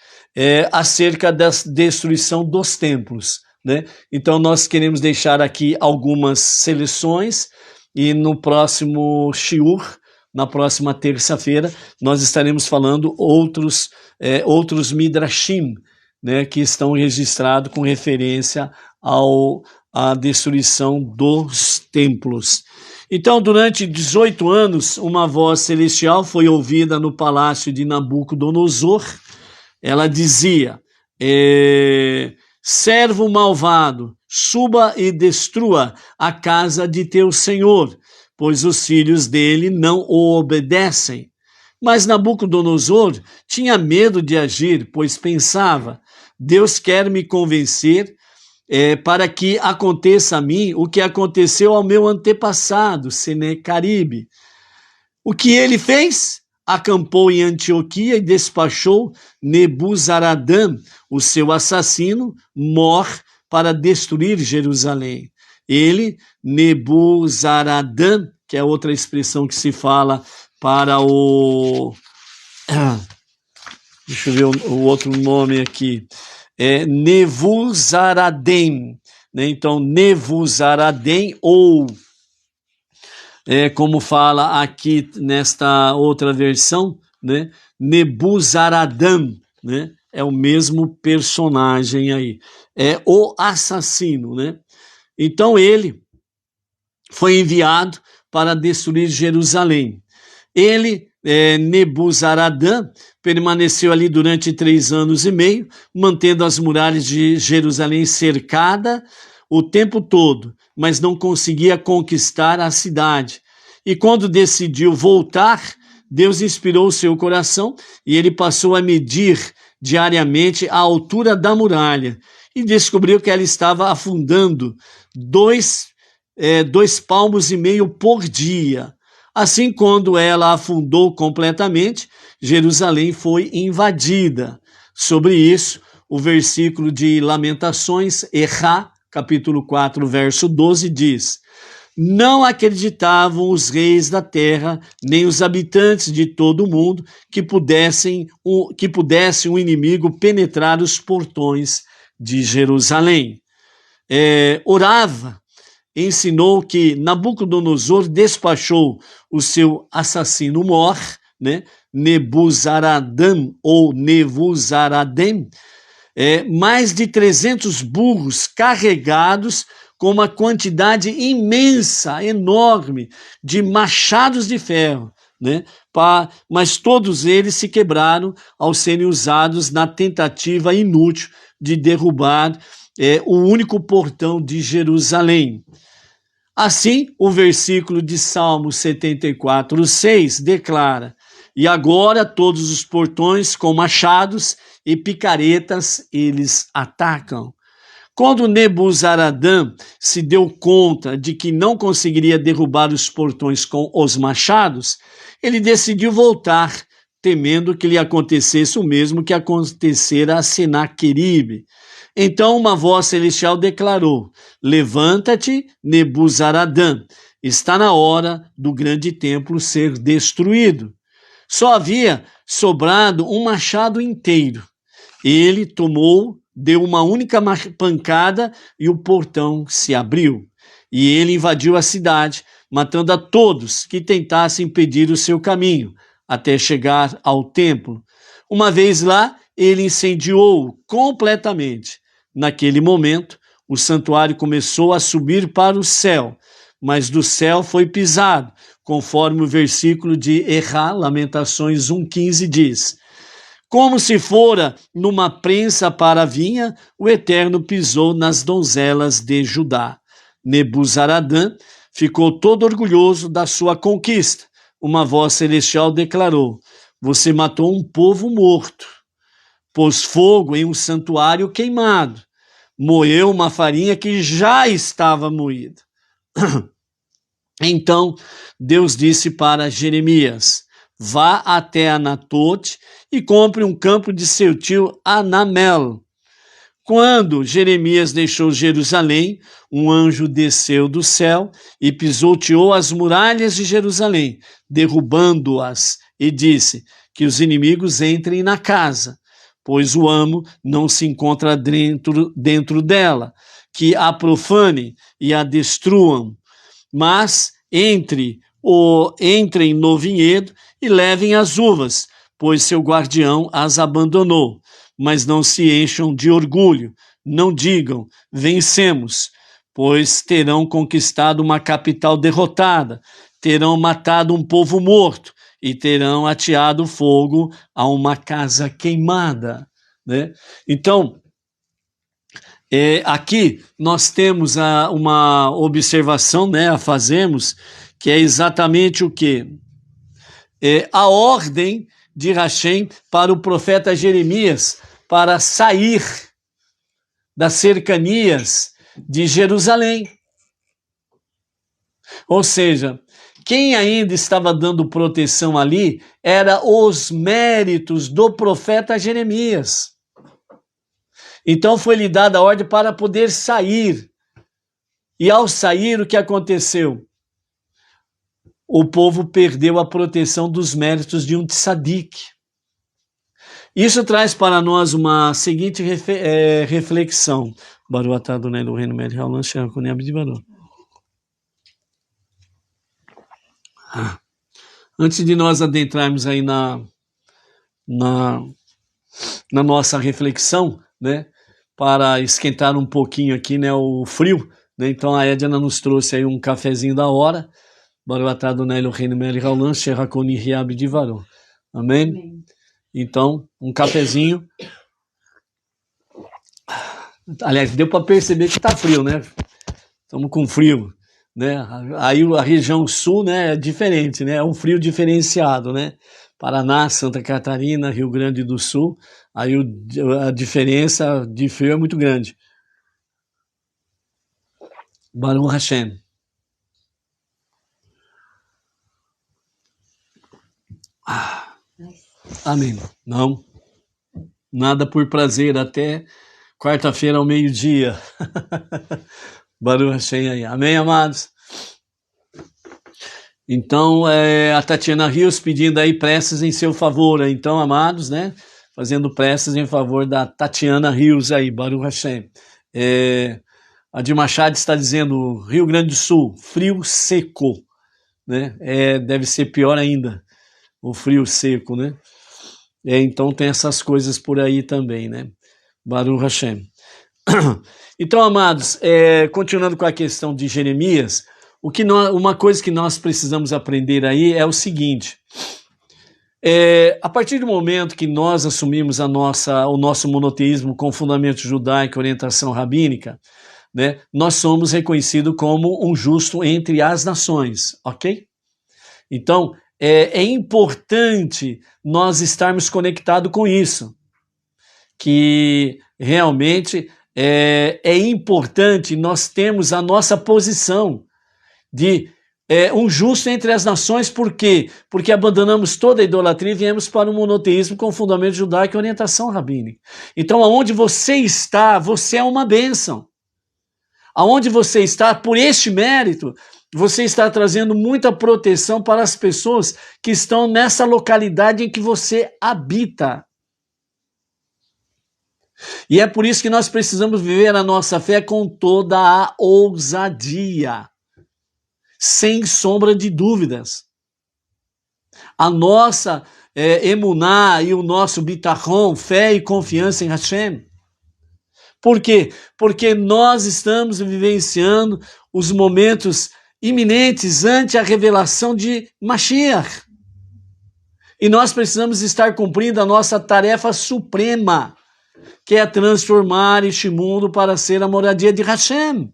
acerca da destruição dos templos, né? Então nós queremos deixar aqui algumas seleções e no próximo shiur, na próxima terça-feira, nós estaremos falando outros Midrashim, né, que estão registrados com referência à destruição dos templos. Então, durante 18 anos, uma voz celestial foi ouvida no palácio de Nabucodonosor. Ela dizia: servo malvado, suba e destrua a casa de teu senhor, pois os filhos dele não o obedecem. Mas Nabucodonosor tinha medo de agir, pois pensava: Deus quer me convencer para que aconteça a mim o que aconteceu ao meu antepassado, Senecarib. O que ele fez? Acampou em Antioquia e despachou Nebuzaradã, o seu assassino, mor para destruir Jerusalém. Ele, Nebuzaradã, que é outra expressão que se fala para o... Deixa eu ver o outro nome aqui. Nebuzaradém, né? Então, Nebuzaradém, ou como fala aqui nesta outra versão, né? Nebuzaradã, né? É o mesmo personagem aí, é o assassino, né? Então ele foi enviado para destruir Jerusalém. Ele, Nebuzaradã, permaneceu ali durante 3 anos e meio, mantendo as muralhas de Jerusalém cercada o tempo todo, mas não conseguia conquistar a cidade. E quando decidiu voltar, Deus inspirou o seu coração e ele passou a medir diariamente a altura da muralha e descobriu que ela estava afundando 2,5 palmos por dia. Assim, quando ela afundou completamente, Jerusalém foi invadida. Sobre isso, o versículo de Lamentações, Errá, capítulo 4, verso 12, diz: não acreditavam os reis da terra, nem os habitantes de todo o mundo, que pudesse o inimigo penetrar os portões de Jerusalém. Orava ensinou que Nabucodonosor despachou o seu assassino mor, né, Nebuzaradã ou Nebuzaradém, mais de 300 burros carregados com uma quantidade imensa, enorme, de machados de ferro, né, mas todos eles se quebraram ao serem usados na tentativa inútil de derrubar o único portão de Jerusalém. Assim, o versículo de Salmo 74, 6 declara: e agora todos os portões com machados e picaretas eles atacam. Quando Nebuzaradã se deu conta de que não conseguiria derrubar os portões com os machados, ele decidiu voltar, temendo que lhe acontecesse o mesmo que acontecera a Senaqueribe. Então uma voz celestial declarou: levanta-te, Nebuzaradã, está na hora do grande templo ser destruído. Só havia sobrado um machado inteiro. Ele deu uma única pancada e o portão se abriu. E ele invadiu a cidade, matando a todos que tentassem impedir o seu caminho, até chegar ao templo. Uma vez lá, ele incendiou completamente. Naquele momento, o santuário começou a subir para o céu, mas do céu foi pisado, conforme o versículo de Errá, Lamentações 1,15 diz. Como se fora numa prensa para a vinha, o Eterno pisou nas donzelas de Judá. Nebuzaradã ficou todo orgulhoso da sua conquista. Uma voz celestial declarou: você matou um povo morto, pôs fogo em um santuário queimado, moeu uma farinha que já estava moída. Então Deus disse para Jeremias: vá até Anatote e compre um campo de seu tio Anamel. Quando Jeremias deixou Jerusalém, um anjo desceu do céu e pisoteou as muralhas de Jerusalém, derrubando-as, e disse: que os inimigos entrem na casa, pois o amo não se encontra dentro dela, que a profanem e a destruam, mas entrem no vinhedo e levem as uvas, pois seu guardião as abandonou. Mas não se encham de orgulho, não digam, vencemos, pois terão conquistado uma capital derrotada, terão matado um povo morto e terão ateado fogo a uma casa queimada, né? Então, aqui nós temos uma observação, né, a fazermos, que é exatamente o quê? A ordem de Hashem para o profeta Jeremias para sair das cercanias de Jerusalém. Ou seja, quem ainda estava dando proteção ali era os méritos do profeta Jeremias. Então foi lhe dada a ordem para poder sair. E ao sair, o que aconteceu? O povo perdeu a proteção dos méritos de um tzadik. Isso traz para nós uma seguinte reflexão. Baruch atah Adonai Eloheinu melech haolam asher hakol abdi baruch. Antes de nós adentrarmos aí na nossa reflexão, né, para esquentar um pouquinho aqui, né, o frio, né, então a Edna nos trouxe aí um cafezinho da hora. Baruch atah Adonai Eloheinu melech haolam asher hakol abdi baruch. Amém? Amém. Então, um cafezinho. Aliás, deu para perceber que está frio, né? Estamos com frio, né? Aí a região sul, né, é diferente, né? É um frio diferenciado, né? Paraná, Santa Catarina, Rio Grande do Sul, aí a diferença de frio é muito grande. Baruch Hashem. Amém. Não, nada por prazer, até quarta-feira ao meio-dia. Baruch Hashem aí. Amém, amados? Então, a Tatiana Rios pedindo aí preces em seu favor. Então, amados, né? Fazendo preces em favor da Tatiana Rios aí, Baruch Hashem. A de Machado está dizendo, Rio Grande do Sul, frio seco, né? Deve ser pior ainda, o frio seco, né? Então tem essas coisas por aí também, né? Baruch Hashem. Então, amados, continuando com a questão de Jeremias, uma coisa que nós precisamos aprender aí é o seguinte: a partir do momento que nós assumimos o nosso monoteísmo com fundamento judaico e orientação rabínica, né, nós somos reconhecidos como um justo entre as nações, ok? Então, é importante nós estarmos conectados com isso, que realmente é importante nós termos a nossa posição de um justo entre as nações. Por quê? Porque abandonamos toda a idolatria e viemos para o monoteísmo com fundamento judaico e orientação rabínica. Então, aonde você está, você é uma bênção. Aonde você está, por este mérito, você está trazendo muita proteção para as pessoas que estão nessa localidade em que você habita. E é por isso que nós precisamos viver a nossa fé com toda a ousadia, sem sombra de dúvidas. A nossa emuná e o nosso bitachon, fé e confiança em Hashem. Por quê? Porque nós estamos vivenciando os momentos iminentes ante a revelação de Mashiach. E nós precisamos estar cumprindo a nossa tarefa suprema, que é transformar este mundo para ser a moradia de Hashem.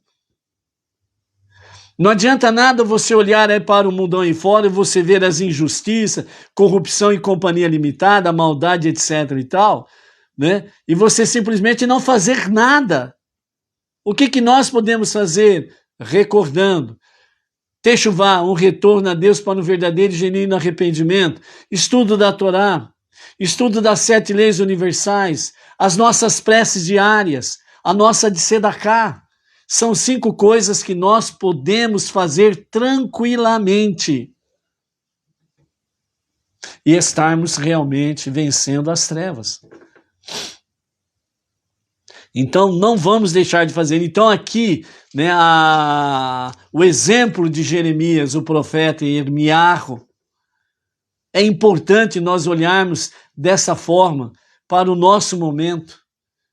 Não adianta nada você olhar para o mundão aí fora e você ver as injustiças, corrupção e companhia limitada, maldade, etc. e tal, né? E você simplesmente não fazer nada. O que nós podemos fazer? Recordando. Techuvá, um retorno a Deus para um verdadeiro e genuíno arrependimento. Estudo da Torá. Estudo das 7 leis universais. As nossas preces diárias. A nossa de Sedaká. São 5 coisas que nós podemos fazer tranquilamente e estarmos realmente vencendo as trevas. Então, não vamos deixar de fazer. Então, aqui, né, o exemplo de Jeremias, o profeta Irmiarro, é importante nós olharmos dessa forma para o nosso momento,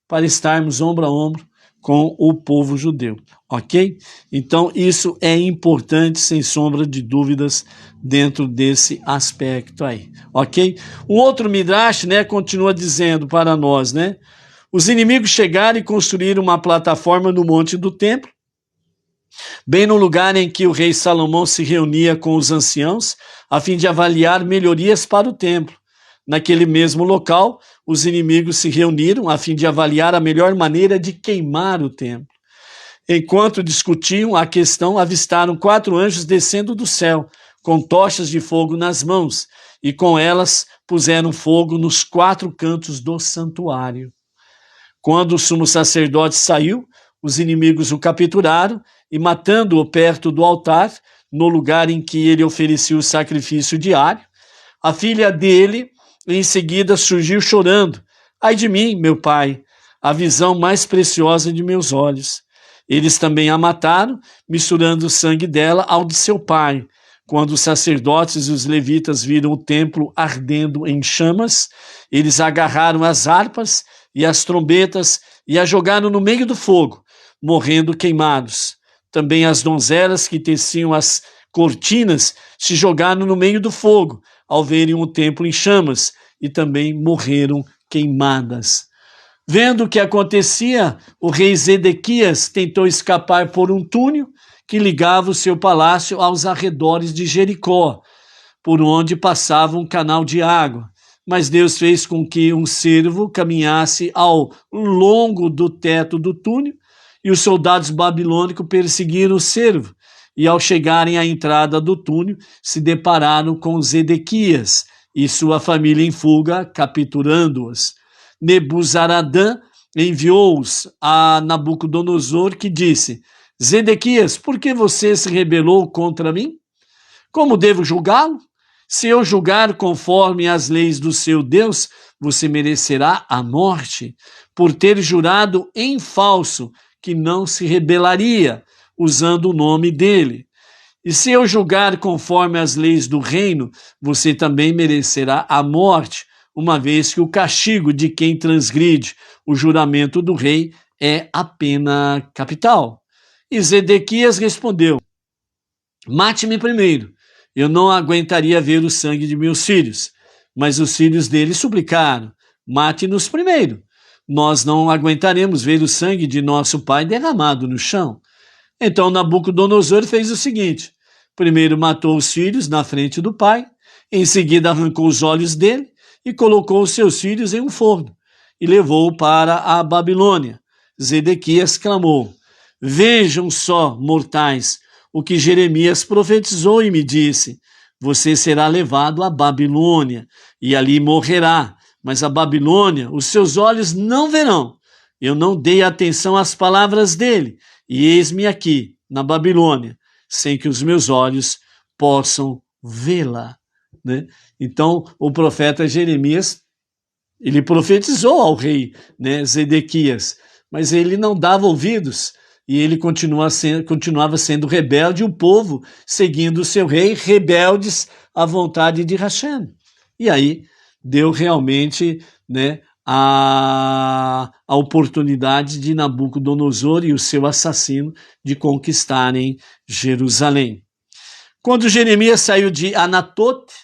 para estarmos ombro a ombro com o povo judeu, ok? Então, isso é importante, sem sombra de dúvidas, dentro desse aspecto aí, ok? Um outro Midrash, né, continua dizendo para nós, né? Os inimigos chegaram e construíram uma plataforma no monte do templo, bem no lugar em que o rei Salomão se reunia com os anciãos, a fim de avaliar melhorias para o templo. Naquele mesmo local, os inimigos se reuniram a fim de avaliar a melhor maneira de queimar o templo. Enquanto discutiam a questão, avistaram 4 anjos descendo do céu, com tochas de fogo nas mãos, e com elas puseram fogo nos 4 cantos do santuário. Quando o sumo sacerdote saiu, os inimigos o capturaram e, matando-o perto do altar, no lugar em que ele oferecia o sacrifício diário, a filha dele em seguida surgiu chorando. Ai de mim, meu pai, a visão mais preciosa de meus olhos. Eles também a mataram, misturando o sangue dela ao de seu pai. Quando os sacerdotes e os levitas viram o templo ardendo em chamas, eles agarraram as harpas e as trombetas e a jogaram no meio do fogo, morrendo queimados. Também as donzelas que teciam as cortinas se jogaram no meio do fogo, ao verem o templo em chamas, e também morreram queimadas. Vendo o que acontecia, o rei Zedequias tentou escapar por um túnel que ligava o seu palácio aos arredores de Jericó, por onde passava um canal de água. Mas Deus fez com que um cervo caminhasse ao longo do teto do túnel, e os soldados babilônicos perseguiram o cervo, e ao chegarem à entrada do túnel, se depararam com Zedequias e sua família em fuga, capturando-os. Nebuzaradã enviou-os a Nabucodonosor, que disse: Zedequias, por que você se rebelou contra mim? Como devo julgá-lo? Se eu julgar conforme as leis do seu Deus, você merecerá a morte, por ter jurado em falso que não se rebelaria, usando o nome dele. E se eu julgar conforme as leis do reino, você também merecerá a morte, uma vez que o castigo de quem transgride o juramento do rei é a pena capital. E Zedequias respondeu: mate-me primeiro, eu não aguentaria ver o sangue de meus filhos. Mas os filhos dele suplicaram: mate-nos primeiro, nós não aguentaremos ver o sangue de nosso pai derramado no chão. Então Nabucodonosor fez o seguinte: primeiro matou os filhos na frente do pai, em seguida arrancou os olhos dele e colocou os seus filhos em um forno e levou-o para a Babilônia. Zedequias clamou: vejam só, mortais, o que Jeremias profetizou e me disse: você será levado à Babilônia e ali morrerá, mas a Babilônia os seus olhos não verão. Eu não dei atenção às palavras dele, e eis-me aqui, na Babilônia, sem que os meus olhos possam vê-la. Né? Então, o profeta Jeremias, ele profetizou ao rei, né, Zedequias, mas ele não dava ouvidos, e ele continuava sendo rebelde, e o povo seguindo o seu rei, rebeldes à vontade de Hashem. E aí deu realmente, né, a oportunidade de Nabucodonosor e o seu assassino de conquistarem Jerusalém. Quando Jeremias saiu de Anatote,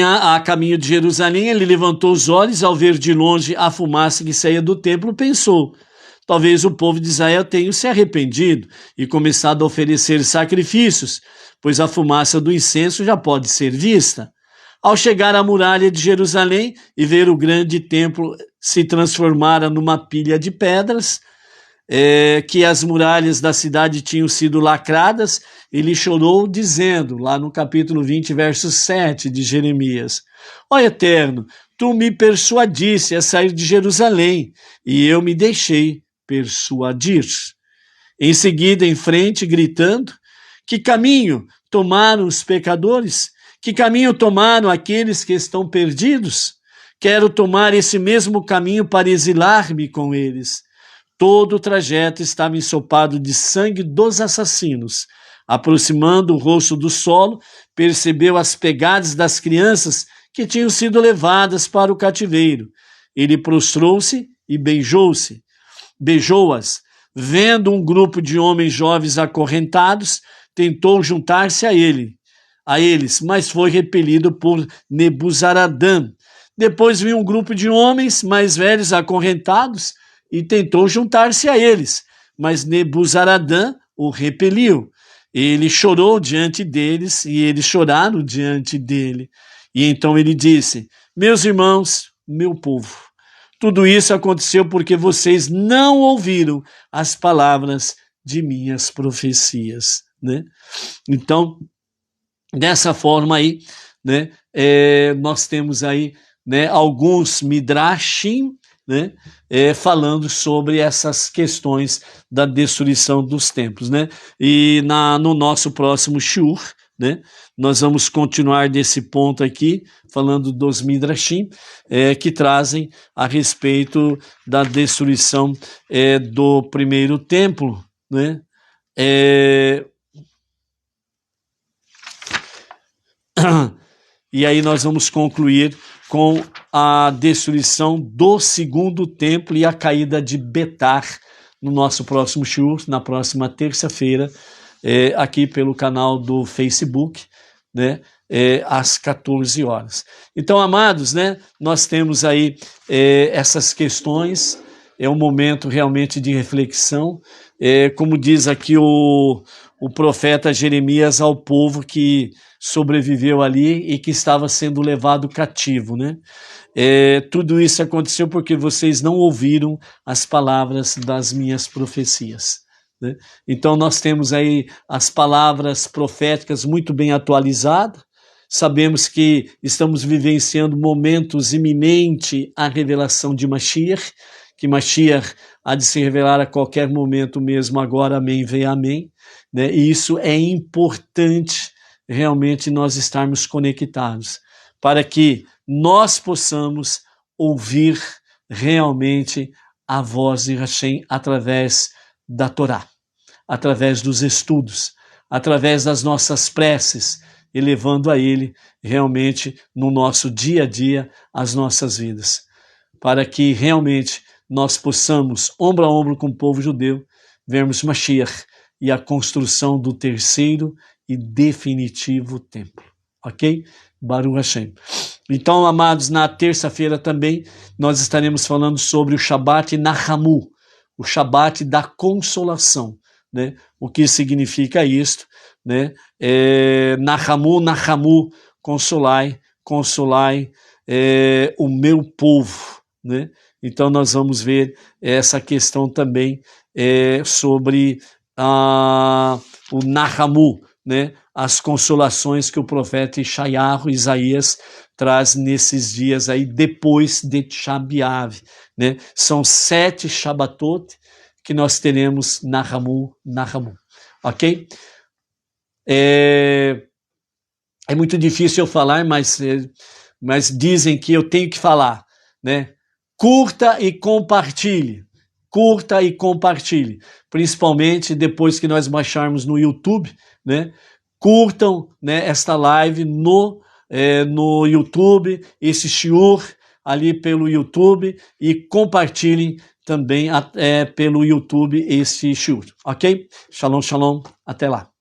a caminho de Jerusalém, ele levantou os olhos, ao ver de longe a fumaça que saía do templo, pensou: talvez o povo de Israel tenha se arrependido e começado a oferecer sacrifícios, pois a fumaça do incenso já pode ser vista. Ao chegar à muralha de Jerusalém e ver o grande templo se transformara numa pilha de pedras, que as muralhas da cidade tinham sido lacradas, ele chorou dizendo, lá no capítulo 20, verso 7 de Jeremias: ó Eterno, tu me persuadiste a sair de Jerusalém, e eu me deixei persuadir. Em seguida, em frente, gritando: que caminho tomaram os pecadores? Que caminho tomaram aqueles que estão perdidos? Quero tomar esse mesmo caminho para exilar-me com eles. Todo o trajeto estava ensopado de sangue dos assassinos. Aproximando o rosto do solo, percebeu as pegadas das crianças que tinham sido levadas para o cativeiro. Ele prostrou-se e beijou-as. Vendo um grupo de homens jovens acorrentados, tentou juntar-se a eles, mas foi repelido por Nebuzaradã. Depois viu um grupo de homens mais velhos acorrentados e tentou juntar-se a eles, mas Nebuzaradã o repeliu. Ele chorou diante deles e eles choraram diante dele. E então ele disse: meus irmãos, meu povo, tudo isso aconteceu porque vocês não ouviram as palavras de minhas profecias, né? Então, dessa forma aí, né, nós temos aí, né, alguns midrashim, né, falando sobre essas questões da destruição dos templos, né? E no nosso próximo shiur, né, nós vamos continuar desse ponto aqui, falando dos midrashim, que trazem a respeito da destruição do primeiro templo, né? E aí nós vamos concluir com a destruição do segundo templo e a caída de Betar no nosso próximo shiur, na próxima terça-feira, aqui pelo canal do Facebook, né, às 14 horas. Então, amados, né, nós temos aí essas questões, é um momento realmente de reflexão, como diz aqui o profeta Jeremias ao povo que sobreviveu ali e que estava sendo levado cativo, né? Tudo isso aconteceu porque vocês não ouviram as palavras das minhas profecias, né? Então nós temos aí as palavras proféticas muito bem atualizadas, sabemos que estamos vivenciando momentos iminentes à revelação de Mashiach, que Mashiach há de se revelar a qualquer momento mesmo agora, amém, vem amém, né? E isso é importante realmente nós estarmos conectados, para que nós possamos ouvir realmente a voz de Hashem através da Torá, através dos estudos, através das nossas preces, elevando a Ele realmente no nosso dia a dia as nossas vidas, para que realmente nós possamos, ombro a ombro com o povo judeu, vermos Mashiach e a construção do terceiro e definitivo templo, ok? Baruch Hashem. Então, amados, na terça-feira também nós estaremos falando sobre o Shabbat Nahamu, o Shabbat da consolação, né? O que significa isto, né? Nahamu, Nahamu, consolai, consolai o meu povo, né? Então nós vamos ver essa questão também sobre o Nahamu, né, as consolações que o profeta Isaías traz nesses dias aí, depois de Tisha B'Av, né? São 7 Shabbatot que nós teremos Nahamu, ok? É muito difícil eu falar, mas dizem que eu tenho que falar, né? Curta e compartilhe, principalmente depois que nós baixarmos no YouTube, né? Curtam, né, esta live no YouTube, esse shiur ali pelo YouTube, e compartilhem também pelo YouTube esse shiur, ok? Shalom, shalom, até lá.